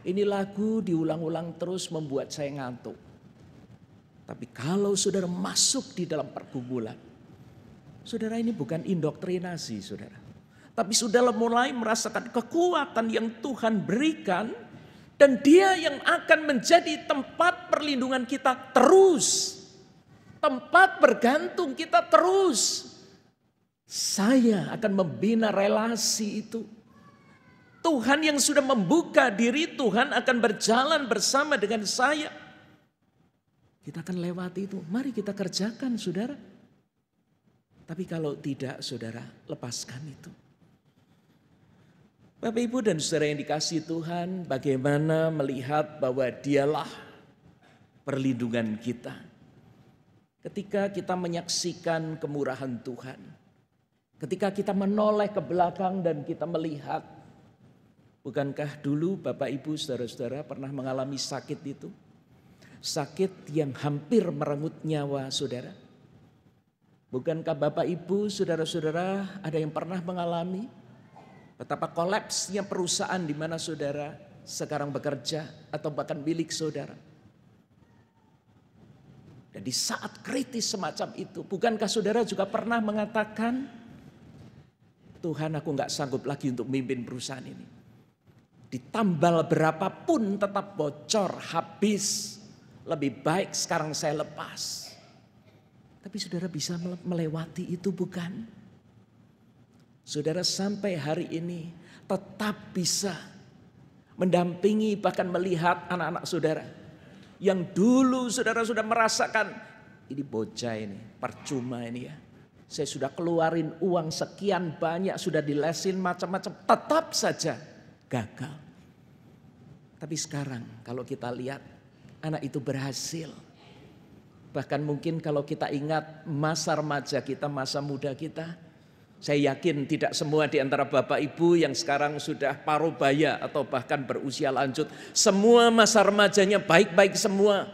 Ini lagu diulang-ulang terus membuat saya ngantuk. Tapi kalau saudara masuk di dalam pergumulan, saudara, ini bukan indoktrinasi saudara. Tapi saudara mulai merasakan kekuatan yang Tuhan berikan. Dan Dia yang akan menjadi tempat perlindungan kita terus. Tempat bergantung kita terus. Saya akan membina relasi itu. Tuhan yang sudah membuka diri, Tuhan akan berjalan bersama dengan saya. Kita akan lewati itu. Mari kita kerjakan saudara. Tapi kalau tidak saudara, lepaskan itu. Bapak Ibu dan Saudara yang dikasihi Tuhan, bagaimana melihat bahwa Dialah perlindungan kita. Ketika kita menyaksikan kemurahan Tuhan, ketika kita menoleh ke belakang dan kita melihat, bukankah dulu Bapak Ibu Saudara-saudara pernah mengalami sakit itu? Sakit yang hampir merenggut nyawa saudara. Bukankah Bapak Ibu Saudara-saudara ada yang pernah mengalami betapa kolapsnya perusahaan di mana saudara sekarang bekerja atau bahkan milik saudara. Dan di saat kritis semacam itu, bukankah saudara juga pernah mengatakan, Tuhan, aku gak sanggup lagi untuk memimpin perusahaan ini. Ditambal berapapun tetap bocor, habis. Lebih baik sekarang saya lepas. Tapi saudara bisa melewati itu bukan? Saudara sampai hari ini tetap bisa mendampingi bahkan melihat anak-anak saudara. Yang dulu saudara sudah merasakan, ini bocah ini, percuma ini ya. Saya sudah keluarin uang sekian banyak, sudah dilesin macam-macam, tetap saja gagal. Tapi sekarang kalau kita lihat anak itu berhasil. Bahkan mungkin kalau kita ingat masa remaja kita, masa muda kita, saya yakin tidak semua di antara Bapak Ibu yang sekarang sudah paruh baya atau bahkan berusia lanjut, semua masa remajanya baik-baik semua.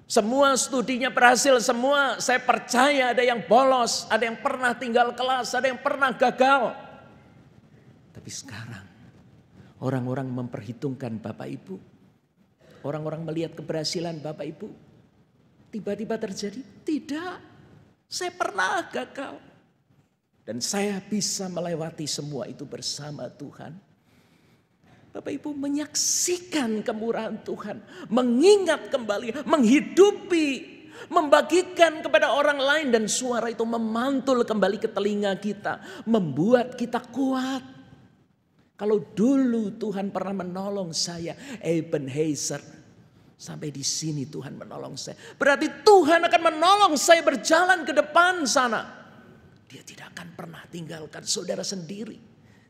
Semua studinya berhasil, semua saya percaya ada yang bolos, ada yang pernah tinggal kelas, ada yang pernah gagal. Tapi sekarang orang-orang memperhitungkan Bapak Ibu. Orang-orang melihat keberhasilan Bapak Ibu. Tiba-tiba terjadi, tidak, saya pernah gagal. Dan saya bisa melewati semua itu bersama Tuhan. Bapak Ibu menyaksikan kemurahan Tuhan. Mengingat kembali, menghidupi, membagikan kepada orang lain. Dan suara itu memantul kembali ke telinga kita. Membuat kita kuat. Kalau dulu Tuhan pernah menolong saya, Ebenezer. Sampai di sini Tuhan menolong saya. Berarti Tuhan akan menolong saya berjalan ke depan sana. Dia tidak akan pernah tinggalkan saudara sendiri.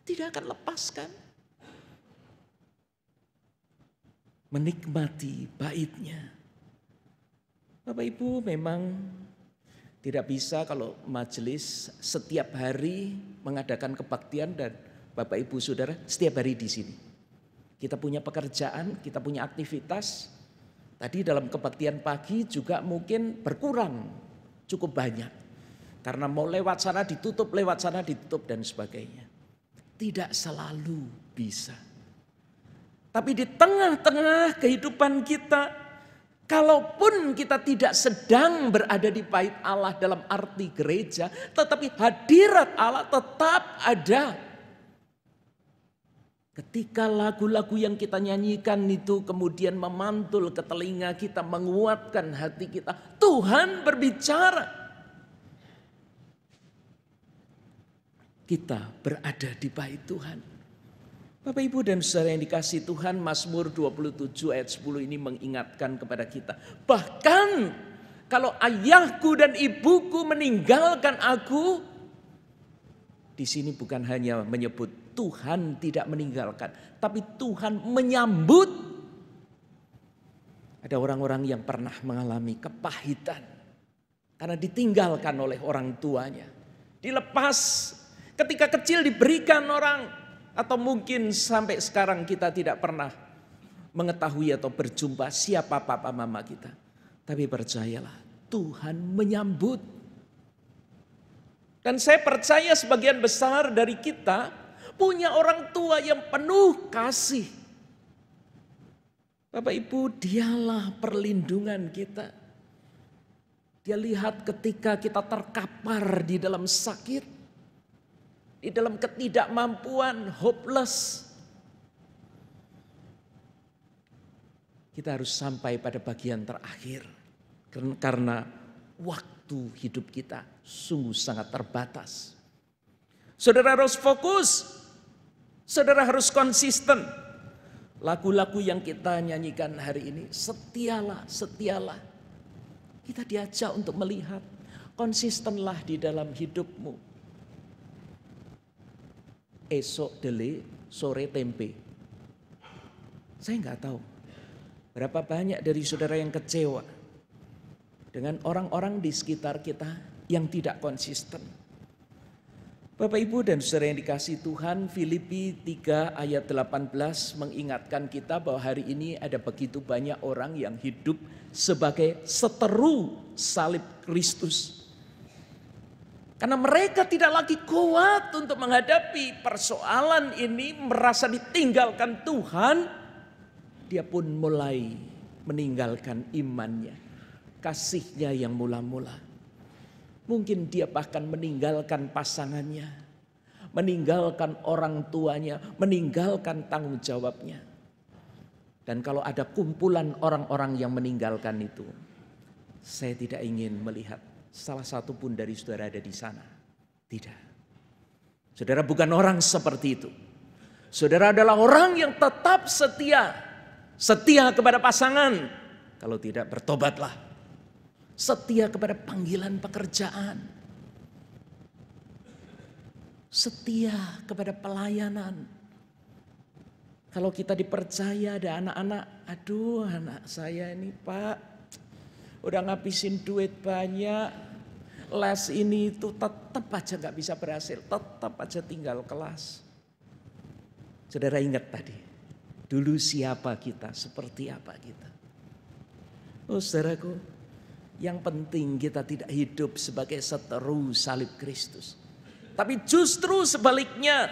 Tidak akan lepaskan. Menikmati baitnya. Bapak Ibu memang tidak bisa kalau majelis setiap hari mengadakan kebaktian dan Bapak Ibu Saudara setiap hari di sini. Kita punya pekerjaan, kita punya aktivitas. Tadi dalam kebaktian pagi juga mungkin berkurang cukup banyak. Karena mau lewat sana ditutup, lewat sana ditutup dan sebagainya. Tidak selalu bisa. Tapi di tengah-tengah kehidupan kita, Kalaupun kita tidak sedang berada di bait Allah dalam arti gereja, tetapi hadirat Allah tetap ada. Ketika lagu-lagu yang kita nyanyikan itu kemudian memantul ke telinga kita, menguatkan hati kita, Tuhan berbicara. Kita berada di bait Tuhan. Bapak, Ibu, dan saudara yang dikasihi Tuhan, Mazmur 27 ayat 10 ini mengingatkan kepada kita. Bahkan kalau ayahku dan ibuku meninggalkan aku, di sini bukan hanya menyebut Tuhan tidak meninggalkan, tapi Tuhan menyambut. Ada orang-orang yang pernah mengalami kepahitan karena ditinggalkan oleh orang tuanya. Dilepas ketika kecil diberikan orang. Atau mungkin sampai sekarang kita tidak pernah mengetahui atau berjumpa siapa papa mama kita. Tapi percayalah, Tuhan menyambut. Dan saya percaya sebagian besar dari kita punya orang tua yang penuh kasih. Bapak Ibu, dialah perlindungan kita. Dia lihat ketika kita terkapar di dalam sakit, di dalam ketidakmampuan, hopeless. Kita harus sampai pada bagian terakhir. Karena waktu hidup kita sungguh sangat terbatas. Saudara harus fokus. Saudara harus konsisten. Lagu-lagu yang kita nyanyikan hari ini, setialah, setialah. Kita diajak untuk melihat, konsistenlah di dalam hidupmu. Esok dele, sore tempe. Saya nggak tahu berapa banyak dari saudara yang kecewa dengan orang-orang di sekitar kita yang tidak konsisten. Bapak, Ibu, dan saudara yang dikasihi Tuhan, Filipi 3 ayat 18 mengingatkan kita bahwa hari ini ada begitu banyak orang yang hidup sebagai seteru salib Kristus. Karena mereka tidak lagi kuat untuk menghadapi persoalan ini, merasa ditinggalkan Tuhan, dia pun mulai meninggalkan imannya, kasihnya yang mula-mula. Mungkin dia bahkan meninggalkan pasangannya, meninggalkan orang tuanya, meninggalkan tanggung jawabnya. Dan kalau ada kumpulan orang-orang yang meninggalkan itu, saya tidak ingin melihat salah satu pun dari saudara ada di sana. Tidak. Saudara bukan orang seperti itu. Saudara adalah orang yang tetap setia. Setia kepada pasangan. Kalau tidak, bertobatlah. Setia kepada panggilan pekerjaan. Setia kepada pelayanan. Kalau kita dipercaya ada anak-anak, aduh anak saya ini Pak, udah ngabisin duit banyak. Les ini itu tetap aja gak bisa berhasil, tetap aja tinggal kelas. Saudara ingat tadi, dulu siapa kita, seperti apa kita. Oh saudaraku, yang penting kita tidak hidup sebagai seteru salib Kristus. Tapi justru sebaliknya,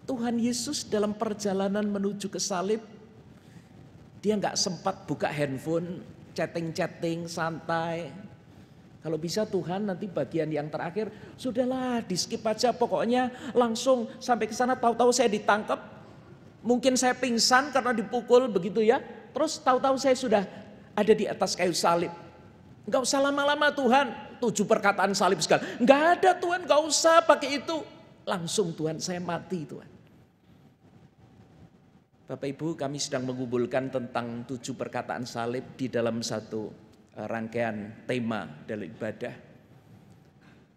Tuhan Yesus dalam perjalanan menuju ke salib, dia gak sempat buka handphone, chatting-chatting, santai. Kalau bisa Tuhan nanti bagian yang terakhir, sudahlah di skip aja pokoknya langsung sampai ke sana, tahu-tahu saya ditangkap. Mungkin saya pingsan karena dipukul begitu ya. Terus tahu-tahu saya sudah ada di atas kayu salib. Enggak usah lama-lama Tuhan, 7 perkataan salib sekali. Enggak ada Tuhan, enggak usah pakai itu. Langsung Tuhan, saya mati Tuhan. Bapak Ibu, kami sedang mengumpulkan tentang 7 perkataan salib di dalam satu rangkaian tema dalam ibadah.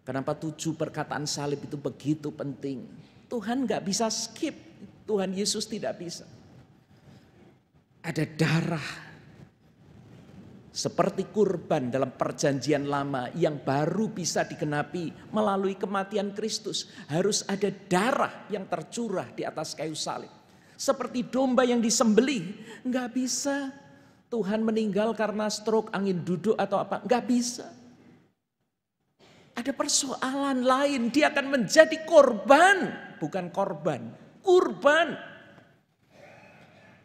Kenapa 7 perkataan salib itu begitu penting? Tuhan gak bisa skip, Tuhan Yesus tidak bisa. Ada darah seperti kurban dalam perjanjian lama yang baru bisa digenapi melalui kematian Kristus. Harus ada darah yang tercurah di atas kayu salib. Seperti domba yang disembelih, gak bisa. Tuhan meninggal karena stroke, angin duduk atau apa. Enggak bisa. Ada persoalan lain. Dia akan menjadi korban. Bukan korban. Kurban.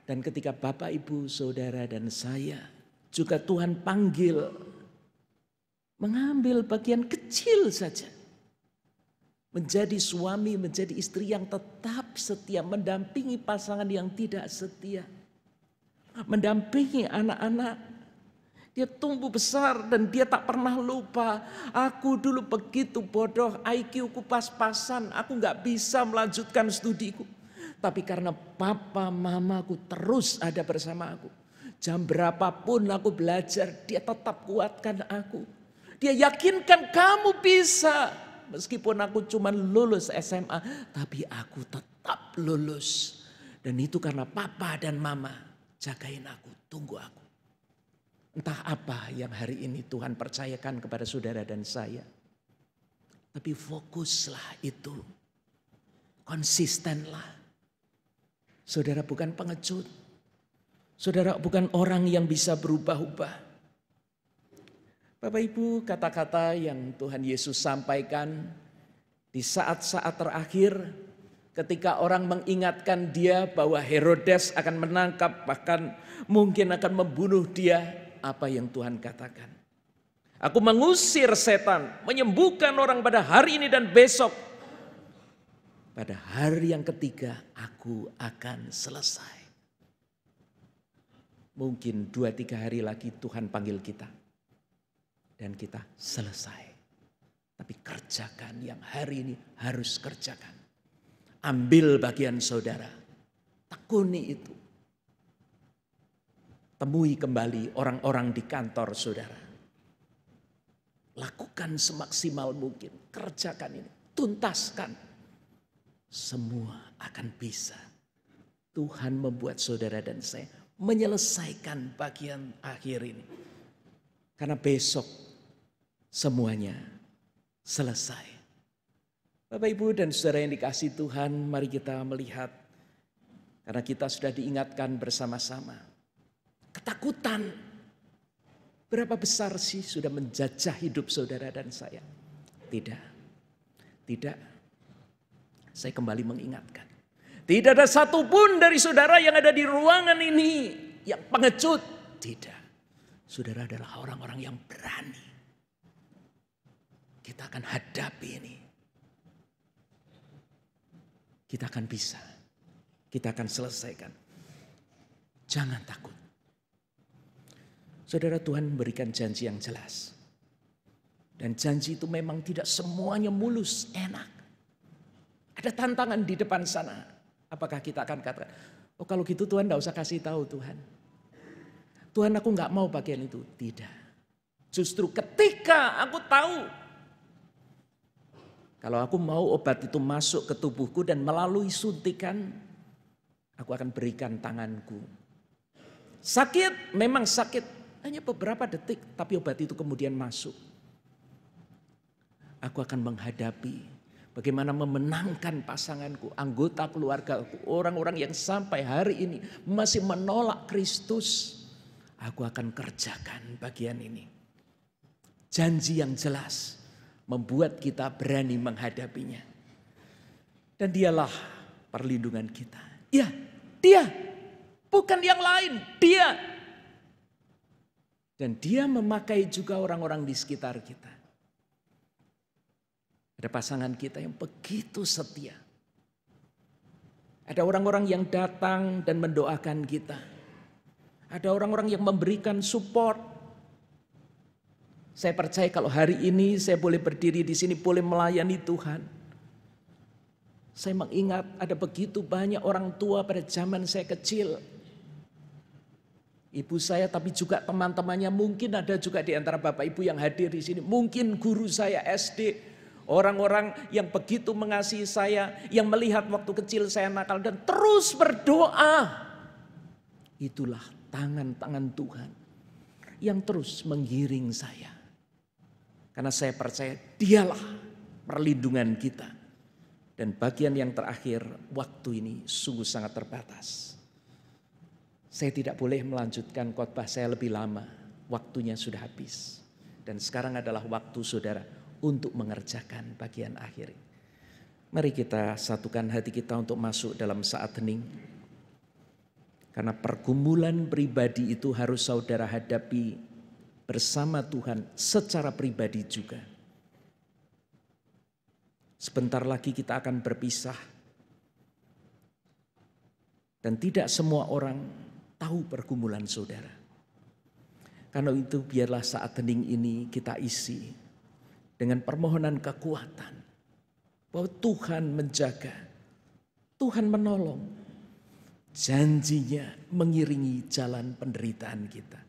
Dan ketika Bapak, Ibu, Saudara dan saya juga Tuhan panggil mengambil bagian kecil saja. Menjadi suami, menjadi istri yang tetap setia, mendampingi pasangan yang tidak setia. Mendampingi anak-anak. Dia tumbuh besar dan dia tak pernah lupa. Aku dulu begitu bodoh, IQ-ku pas-pasan, aku gak bisa melanjutkan studiku. Tapi karena papa mamaku terus ada bersama aku. Jam berapapun aku belajar, dia tetap kuatkan aku. Dia yakinkan kamu bisa. Meskipun aku cuma lulus SMA, tapi aku tetap lulus. Dan itu karena papa dan mama jagain aku, tunggu aku. Entah apa yang hari ini Tuhan percayakan kepada saudara dan saya. Tapi fokuslah itu. Konsistenlah. Saudara bukan pengecut. Saudara bukan orang yang bisa berubah-ubah. Bapak Ibu, kata-kata yang Tuhan Yesus sampaikan di saat-saat terakhir ketika orang mengingatkan dia bahwa Herodes akan menangkap, bahkan mungkin akan membunuh dia, apa yang Tuhan katakan? Aku mengusir setan, menyembuhkan orang pada hari ini dan besok. Pada hari yang ketiga aku akan selesai. Mungkin 2-3 hari lagi Tuhan panggil kita. Dan kita selesai. Tapi kerjakan yang hari ini harus kerjakan. Ambil bagian saudara. Tekuni itu. Temui kembali orang-orang di kantor saudara. Lakukan semaksimal mungkin. Kerjakan ini. Tuntaskan. Semua akan bisa. Tuhan membuat saudara dan saya menyelesaikan bagian akhir ini. Karena besok semuanya selesai. Bapak Ibu dan saudara yang dikasihi Tuhan, mari kita melihat. Karena kita sudah diingatkan bersama-sama. Ketakutan berapa besar sih sudah menjajah hidup saudara dan saya? Tidak. Tidak. Saya kembali mengingatkan. Tidak ada satupun dari saudara yang ada di ruangan ini yang pengecut. Tidak. Saudara adalah orang-orang yang berani. Kita akan hadapi ini. Kita akan bisa. Kita akan selesaikan. Jangan takut. Saudara, Tuhan memberikan janji yang jelas. Dan janji itu memang tidak semuanya mulus, enak. Ada tantangan di depan sana. Apakah kita akan katakan, oh kalau gitu Tuhan gak usah kasih tahu Tuhan. Tuhan aku gak mau bagian itu. Tidak. Justru ketika aku tahu. Kalau aku mau obat itu masuk ke tubuhku dan melalui suntikan. Aku akan berikan tanganku. Sakit, memang sakit. Hanya beberapa detik, tapi obat itu kemudian masuk. Aku akan menghadapi bagaimana memenangkan pasanganku, anggota keluargaku, orang-orang yang sampai hari ini masih menolak Kristus. Aku akan kerjakan bagian ini. Janji yang jelas membuat kita berani menghadapinya. Dan dialah perlindungan kita. Ya, dia. Bukan yang lain, dia. Dan dia memakai juga orang-orang di sekitar kita. Ada pasangan kita yang begitu setia. Ada orang-orang yang datang dan mendoakan kita. Ada orang-orang yang memberikan support. Saya percaya kalau hari ini saya boleh berdiri di sini, boleh melayani Tuhan. Saya mengingat ada begitu banyak orang tua pada zaman saya kecil. Ibu saya tapi juga teman-temannya, mungkin ada juga di antara Bapak Ibu yang hadir di sini. Mungkin guru saya SD, orang-orang yang begitu mengasihi saya, yang melihat waktu kecil saya nakal dan terus berdoa. Itulah tangan-tangan Tuhan yang terus menggiring saya. Karena saya percaya dialah perlindungan kita. Dan bagian yang terakhir, waktu ini sungguh sangat terbatas. Saya tidak boleh melanjutkan khotbah saya lebih lama. Waktunya sudah habis. Dan sekarang adalah waktu saudara untuk mengerjakan bagian akhir. Mari kita satukan hati kita untuk masuk dalam saat hening. Karena pergumulan pribadi itu harus saudara hadapi bersama Tuhan secara pribadi juga. Sebentar lagi kita akan berpisah. Dan tidak semua orang tahu pergumulan saudara. Karena itu biarlah saat hening ini kita isi dengan permohonan kekuatan. Bahwa Tuhan menjaga, Tuhan menolong. Janjinya mengiringi jalan penderitaan kita.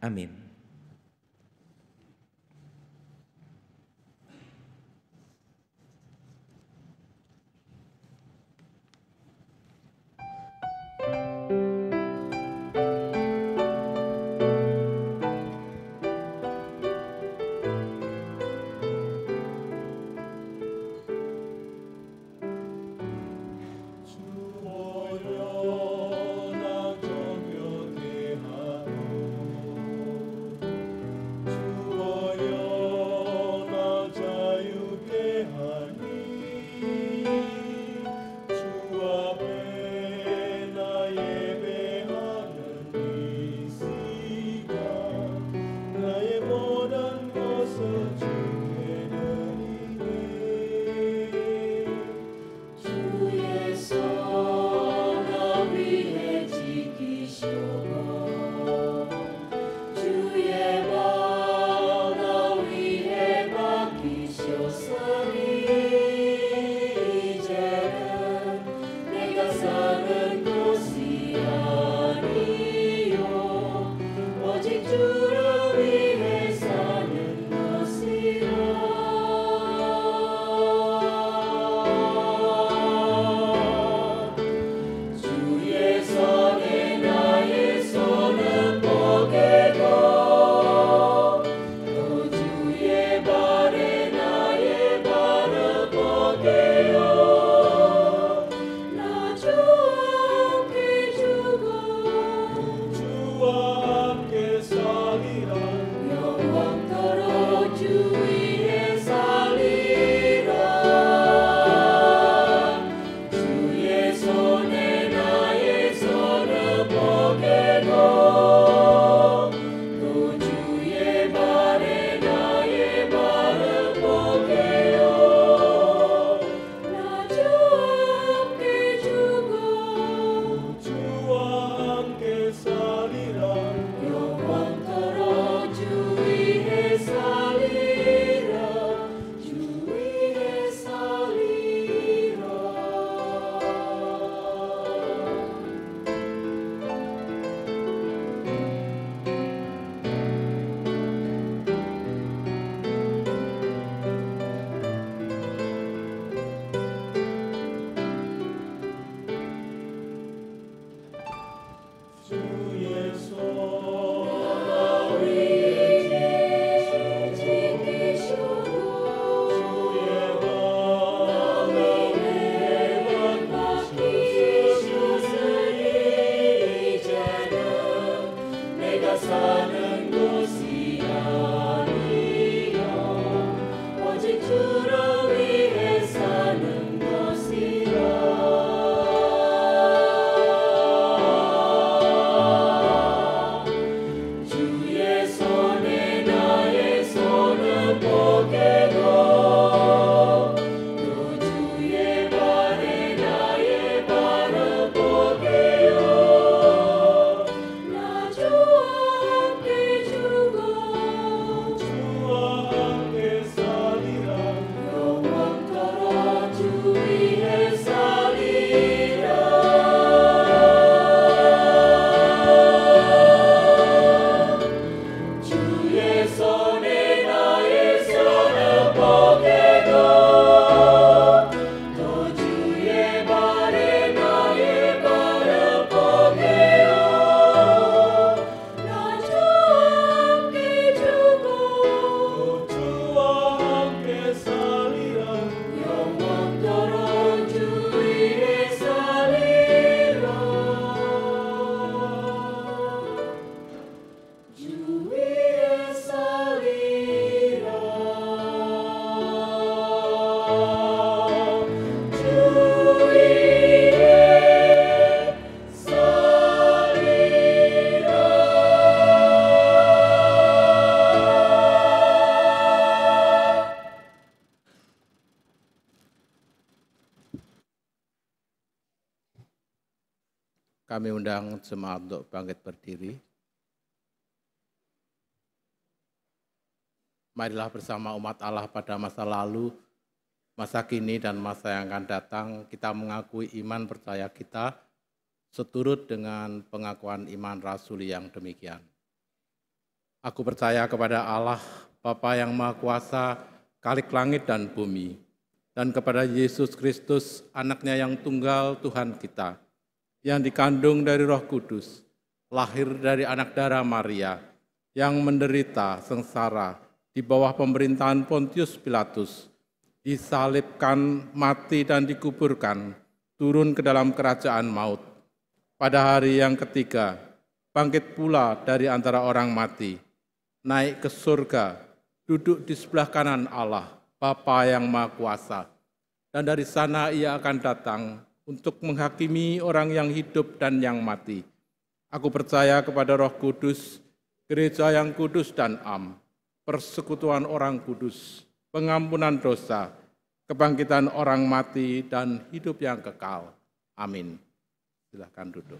Amin. Kami undang jemaat untuk bangkit berdiri. Marilah bersama umat Allah pada masa lalu, masa kini, dan masa yang akan datang, kita mengakui iman percaya kita seturut dengan pengakuan iman rasuli yang demikian. Aku percaya kepada Allah, Bapa yang Maha Kuasa, Khalik langit dan bumi, dan kepada Yesus Kristus, anaknya yang tunggal Tuhan kita, yang dikandung dari Roh Kudus, lahir dari anak darah Maria, yang menderita sengsara di bawah pemerintahan Pontius Pilatus, disalibkan, mati dan dikuburkan, turun ke dalam kerajaan maut. Pada hari yang ketiga, bangkit pula dari antara orang mati, naik ke surga, duduk di sebelah kanan Allah, Bapa yang Maha Kuasa. Dan dari sana ia akan datang untuk menghakimi orang yang hidup dan yang mati. Aku percaya kepada Roh Kudus, gereja yang kudus dan am, persekutuan orang kudus, pengampunan dosa, kebangkitan orang mati, dan hidup yang kekal. Amin. Silakan duduk.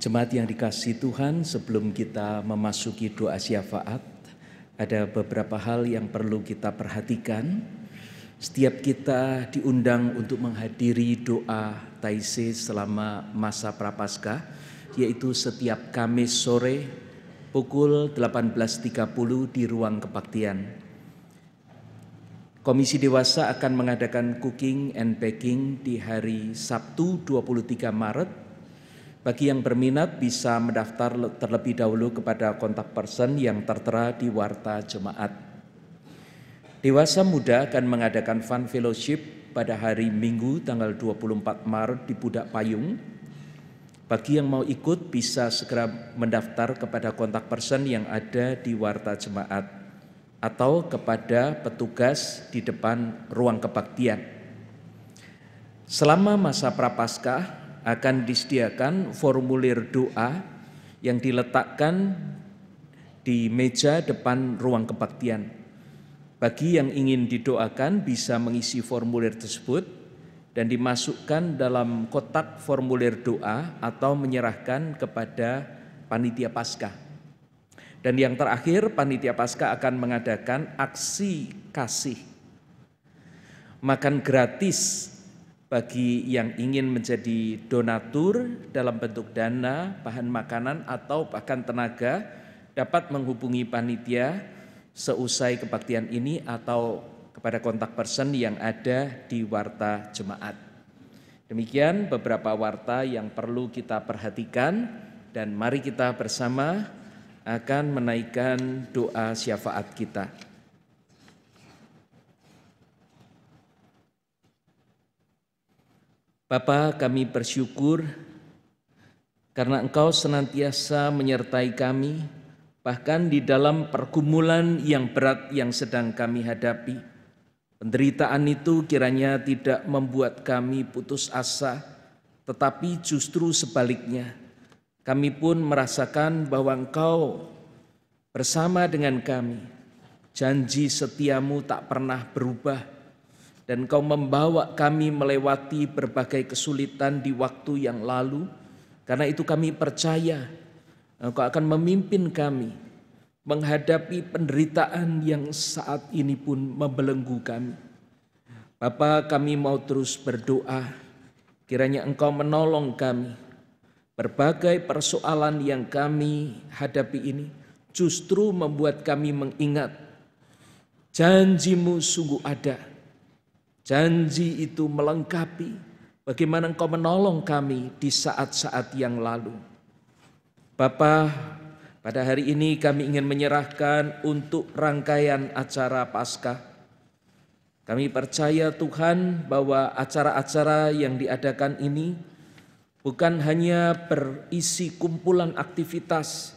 Jemaat yang dikasihi Tuhan, sebelum kita memasuki doa syafaat, ada beberapa hal yang perlu kita perhatikan. Setiap kita diundang untuk menghadiri doa Taizé selama masa Prapaskah, yaitu setiap Kamis sore pukul 18.30 di ruang kebaktian. Komisi Dewasa akan mengadakan cooking and baking di hari Sabtu 23 Maret. Bagi yang berminat bisa mendaftar terlebih dahulu kepada kontak person yang tertera di warta jemaat. Dewasa Muda akan mengadakan Fun Fellowship pada hari Minggu tanggal 24 Maret di Pudak Payung. Bagi yang mau ikut bisa segera mendaftar kepada kontak person yang ada di warta jemaat atau kepada petugas di depan ruang kebaktian. Selama masa Prapaskah akan disediakan formulir doa yang diletakkan di meja depan ruang kebaktian. Bagi yang ingin didoakan bisa mengisi formulir tersebut dan dimasukkan dalam kotak formulir doa atau menyerahkan kepada panitia Paskah. Dan yang terakhir, panitia Paskah akan mengadakan aksi kasih. Makan gratis bagi yang ingin menjadi donatur dalam bentuk dana, bahan makanan, atau bahkan tenaga, dapat menghubungi panitia seusai kebaktian ini atau kepada kontak person yang ada di warta jemaat. Demikian beberapa warta yang perlu kita perhatikan, dan mari kita bersama akan menaikkan doa syafaat kita. Bapa, kami bersyukur karena Engkau senantiasa menyertai kami, bahkan di dalam pergumulan yang berat yang sedang kami hadapi. Penderitaan itu kiranya tidak membuat kami putus asa, tetapi justru sebaliknya. Kami pun merasakan bahwa Engkau bersama dengan kami. Janji setiamu tak pernah berubah, dan Engkau membawa kami melewati berbagai kesulitan di waktu yang lalu. Karena itu kami percaya Engkau akan memimpin kami menghadapi penderitaan yang saat ini pun membelenggu kami. Bapa, kami mau terus berdoa, kiranya Engkau menolong kami. Berbagai persoalan yang kami hadapi ini justru membuat kami mengingat janji-Mu sungguh ada. Janji itu melengkapi bagaimana Engkau menolong kami di saat-saat yang lalu. Bapa, pada hari ini kami ingin menyerahkan untuk rangkaian acara Paskah. Kami percaya Tuhan bahwa acara-acara yang diadakan ini bukan hanya berisi kumpulan aktivitas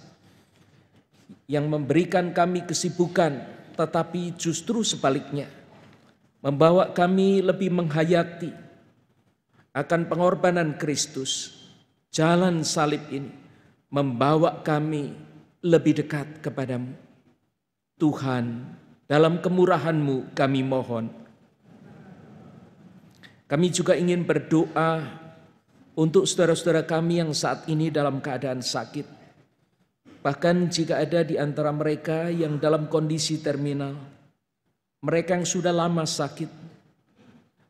yang memberikan kami kesibukan, tetapi justru sebaliknya membawa kami lebih menghayati akan pengorbanan Kristus. Jalan salib ini membawa kami lebih dekat kepadamu. Tuhan, dalam kemurahan-Mu kami mohon, Kami juga ingin berdoa untuk saudara-saudara kami yang saat ini dalam keadaan sakit. Bahkan jika ada di antara mereka yang dalam kondisi terminal, mereka yang sudah lama sakit,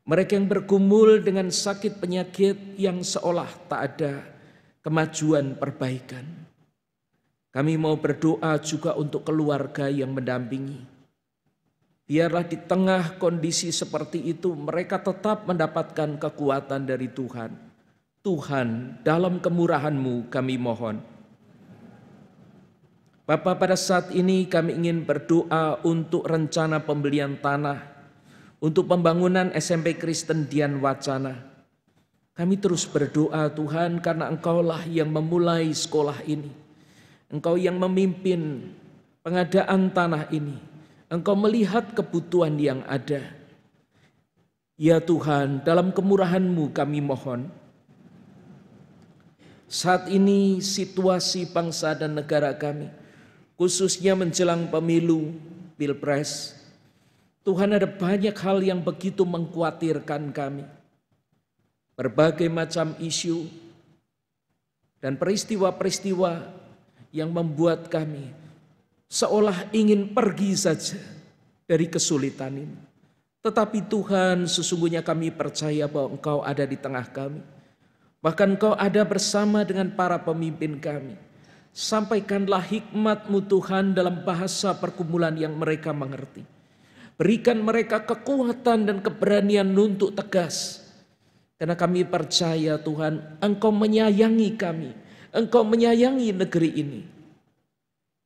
mereka yang bergumul dengan sakit penyakit yang seolah tak ada kemajuan perbaikan. Kami mau berdoa juga untuk keluarga yang mendampingi. Biarlah di tengah kondisi seperti itu mereka tetap mendapatkan kekuatan dari Tuhan. Tuhan, dalam kemurahan-Mu kami mohon. Bapa, pada saat ini kami ingin berdoa untuk rencana pembelian tanah, untuk pembangunan SMP Kristen Dian Wacana. Kami terus berdoa Tuhan karena Engkaulah yang memulai sekolah ini. Engkau yang memimpin pengadaan tanah ini. Engkau melihat kebutuhan yang ada. Ya Tuhan, dalam kemurahan-Mu kami mohon. Saat ini situasi bangsa dan negara kami, khususnya menjelang pemilu, pilpres, Tuhan, ada banyak hal yang begitu mengkhawatirkan kami. Berbagai macam isu dan peristiwa-peristiwa yang membuat kami seolah ingin pergi saja dari kesulitan ini. Tetapi Tuhan, sesungguhnya kami percaya bahwa Engkau ada di tengah kami. Bahkan Engkau ada bersama dengan para pemimpin kami. Sampaikanlah hikmat-Mu Tuhan dalam bahasa pergumulan yang mereka mengerti. Berikan mereka kekuatan dan keberanian untuk tegas. Karena kami percaya Tuhan, Engkau menyayangi kami. Engkau menyayangi negeri ini.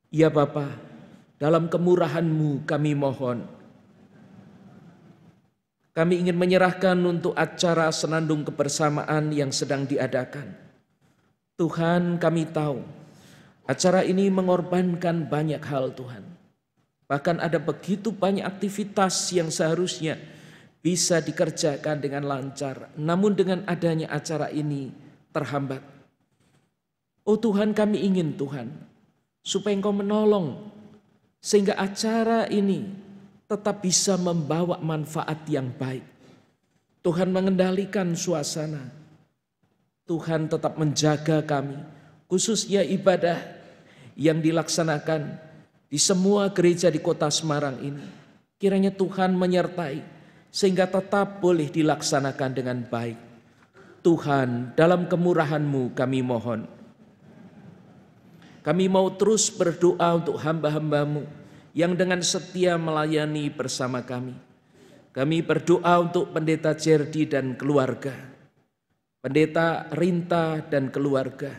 Ya Bapa, dalam kemurahan-Mu kami mohon. Kami ingin menyerahkan untuk acara senandung kebersamaan yang sedang diadakan. Tuhan, kami tahu acara ini mengorbankan banyak hal Tuhan. Bahkan ada begitu banyak aktivitas yang seharusnya bisa dikerjakan dengan lancar. Namun dengan adanya acara ini terhambat. Oh Tuhan, kami ingin Tuhan, supaya Engkau menolong sehingga acara ini tetap bisa membawa manfaat yang baik. Tuhan mengendalikan suasana. Tuhan tetap menjaga kami, khususnya ibadah yang dilaksanakan di semua gereja di kota Semarang ini. Kiranya Tuhan menyertai sehingga tetap boleh dilaksanakan dengan baik. Tuhan, dalam kemurahan-Mu kami mohon. Kami mau terus berdoa untuk hamba-hamba-Mu yang dengan setia melayani bersama kami. Kami berdoa untuk Pendeta Jerdi dan keluarga, Pendeta Rinta dan keluarga.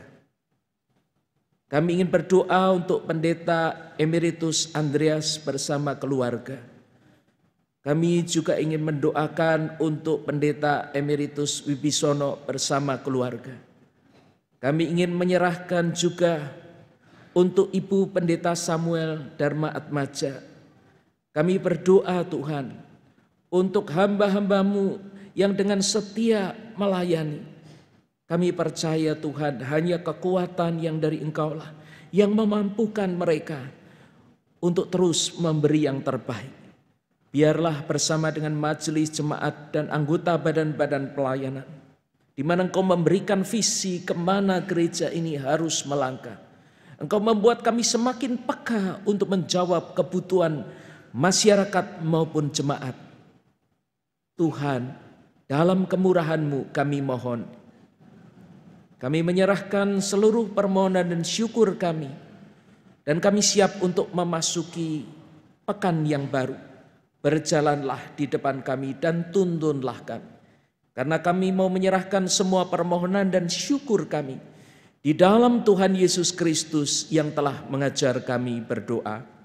Kami ingin berdoa untuk Pendeta Emeritus Andreas bersama keluarga. Kami juga ingin mendoakan untuk Pendeta Emeritus Wibisono bersama keluarga. Kami ingin menyerahkan juga untuk Ibu Pendeta Samuel Dharma Atmaja. Kami berdoa Tuhan untuk hamba-hamba-Mu yang dengan setia melayani. Kami percaya Tuhan hanya kekuatan yang dari Engkau-lah yang memampukan mereka untuk terus memberi yang terbaik. Biarlah bersama dengan majelis jemaat dan anggota badan-badan pelayanan, di mana Engkau memberikan visi kemana gereja ini harus melangkah. Engkau membuat kami semakin peka untuk menjawab kebutuhan masyarakat maupun jemaat. Tuhan, dalam kemurahan-Mu kami mohon. Kami menyerahkan seluruh permohonan dan syukur kami. Dan kami siap untuk memasuki pekan yang baru. Berjalanlah di depan kami dan tuntunlah kami. Karena kami mau menyerahkan semua permohonan dan syukur kami di dalam Tuhan Yesus Kristus yang telah mengajar kami berdoa.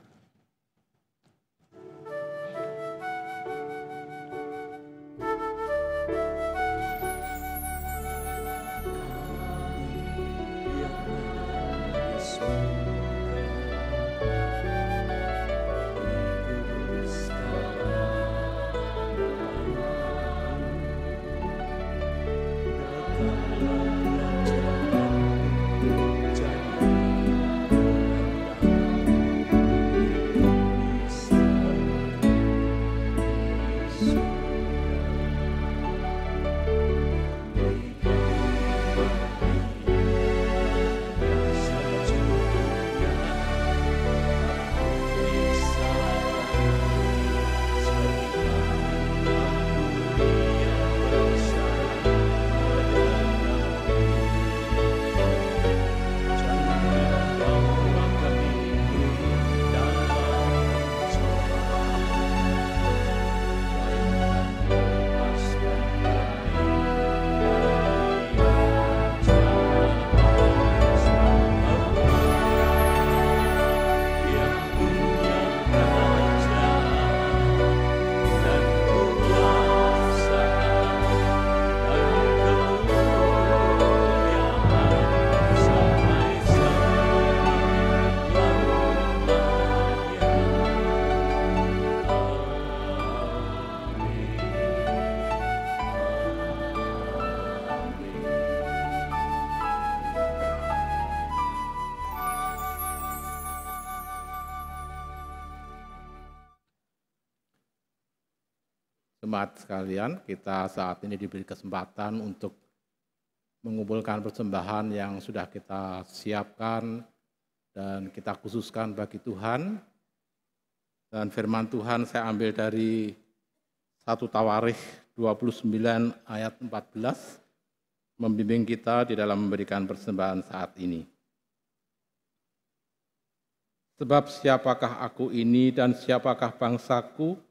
jemaat sekalian, kita saat ini diberi kesempatan untuk mengumpulkan persembahan yang sudah kita siapkan dan kita khususkan bagi Tuhan. Dan firman Tuhan saya ambil dari 1 Tawarikh 29 ayat 14, membimbing kita di dalam memberikan persembahan saat ini. Sebab siapakah aku ini dan siapakah bangsaku,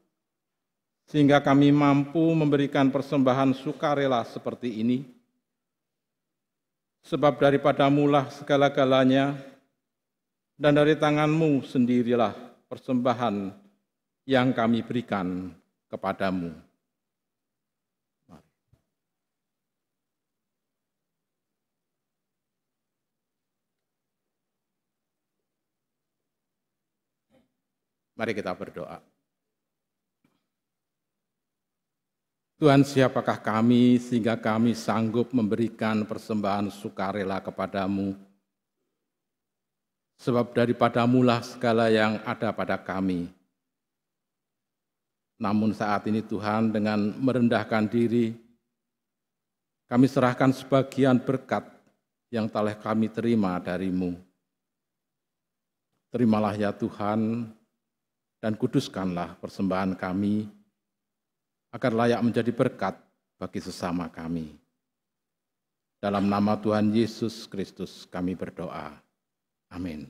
sehingga kami mampu memberikan persembahan sukarela seperti ini? Sebab daripadamulah segala-galanya, dan dari tanganmu sendirilah persembahan yang kami berikan kepadamu. Mari kita berdoa. Tuhan, siapakah kami sehingga kami sanggup memberikan persembahan sukarela kepadamu? Sebab daripadamulah segala yang ada pada kami. Namun saat ini Tuhan, dengan merendahkan diri, kami serahkan sebagian berkat yang telah kami terima darimu. Terimalah ya Tuhan, dan kuduskanlah persembahan kami, agar layak menjadi berkat bagi sesama kami. Dalam nama Tuhan Yesus Kristus kami berdoa. Amin.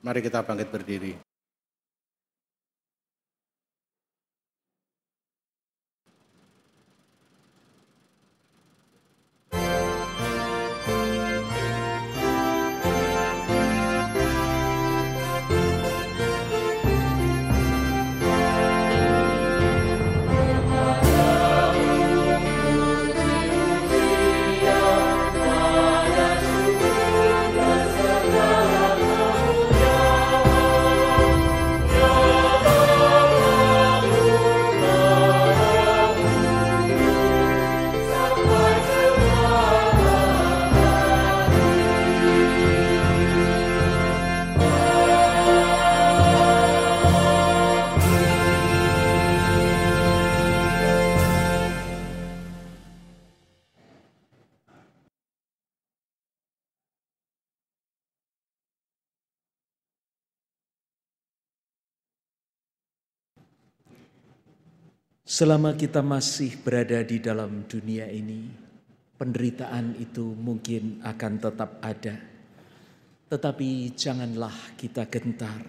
Mari kita bangkit berdiri. Selama kita masih berada di dalam dunia ini, penderitaan itu mungkin akan tetap ada. Tetapi janganlah kita gentar.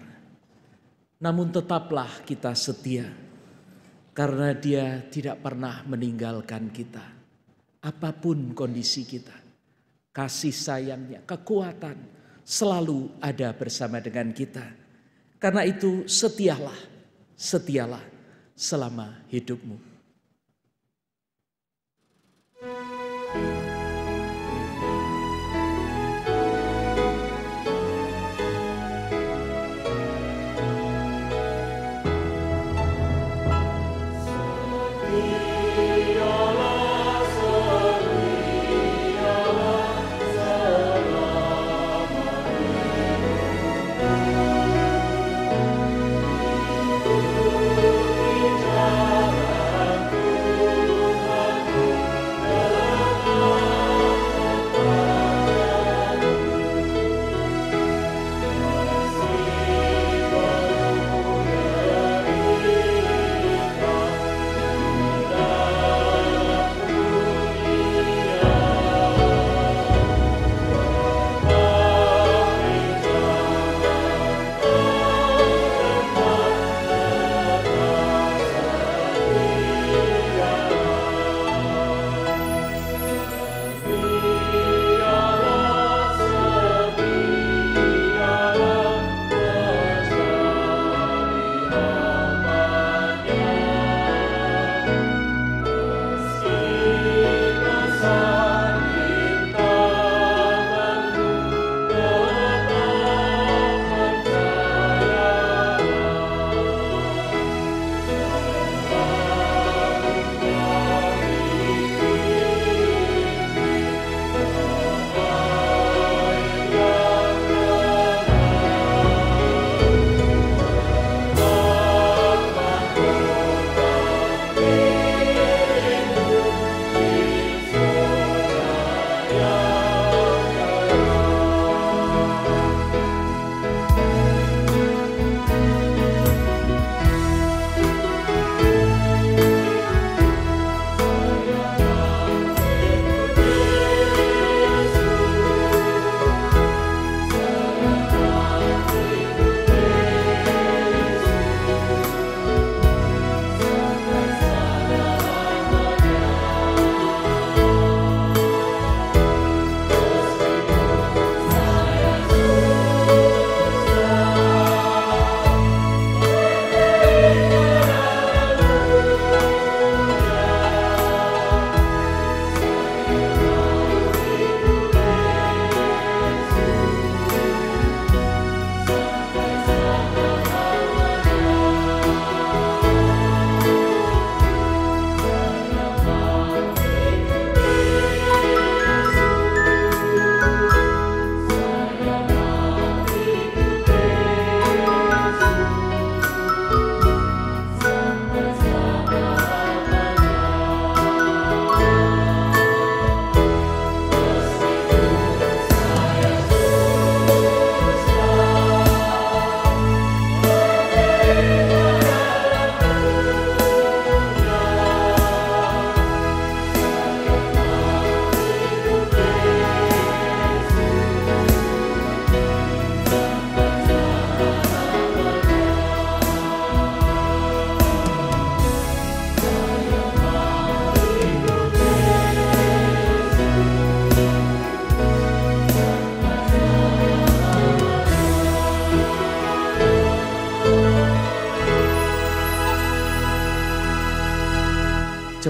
Namun tetaplah kita setia, karena Dia tidak pernah meninggalkan kita. Apapun kondisi kita, kasih sayangnya, kekuatan selalu ada bersama dengan kita. Karena itu setialah selama hidupmu.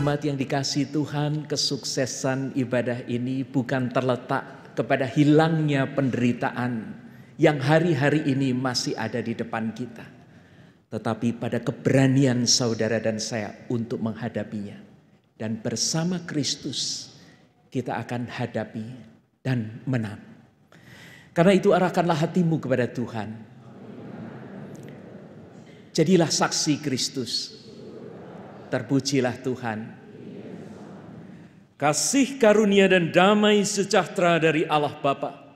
jemaat yang dikasihi Tuhan, kesuksesan ibadah ini bukan terletak kepada hilangnya penderitaan yang hari-hari ini masih ada di depan kita, tetapi pada keberanian saudara dan saya untuk menghadapinya. Dan bersama Kristus kita akan hadapi dan menang. Karena itu arahkanlah hatimu kepada Tuhan. Jadilah saksi Kristus. Terpujilah Tuhan. Kasih karunia dan damai sejahtera dari Allah Bapa,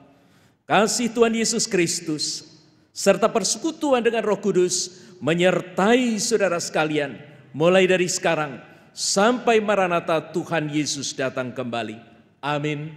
kasih Tuhan Yesus Kristus, serta persekutuan dengan Roh Kudus menyertai saudara sekalian mulai dari sekarang sampai Maranatha Tuhan Yesus datang kembali. Amin.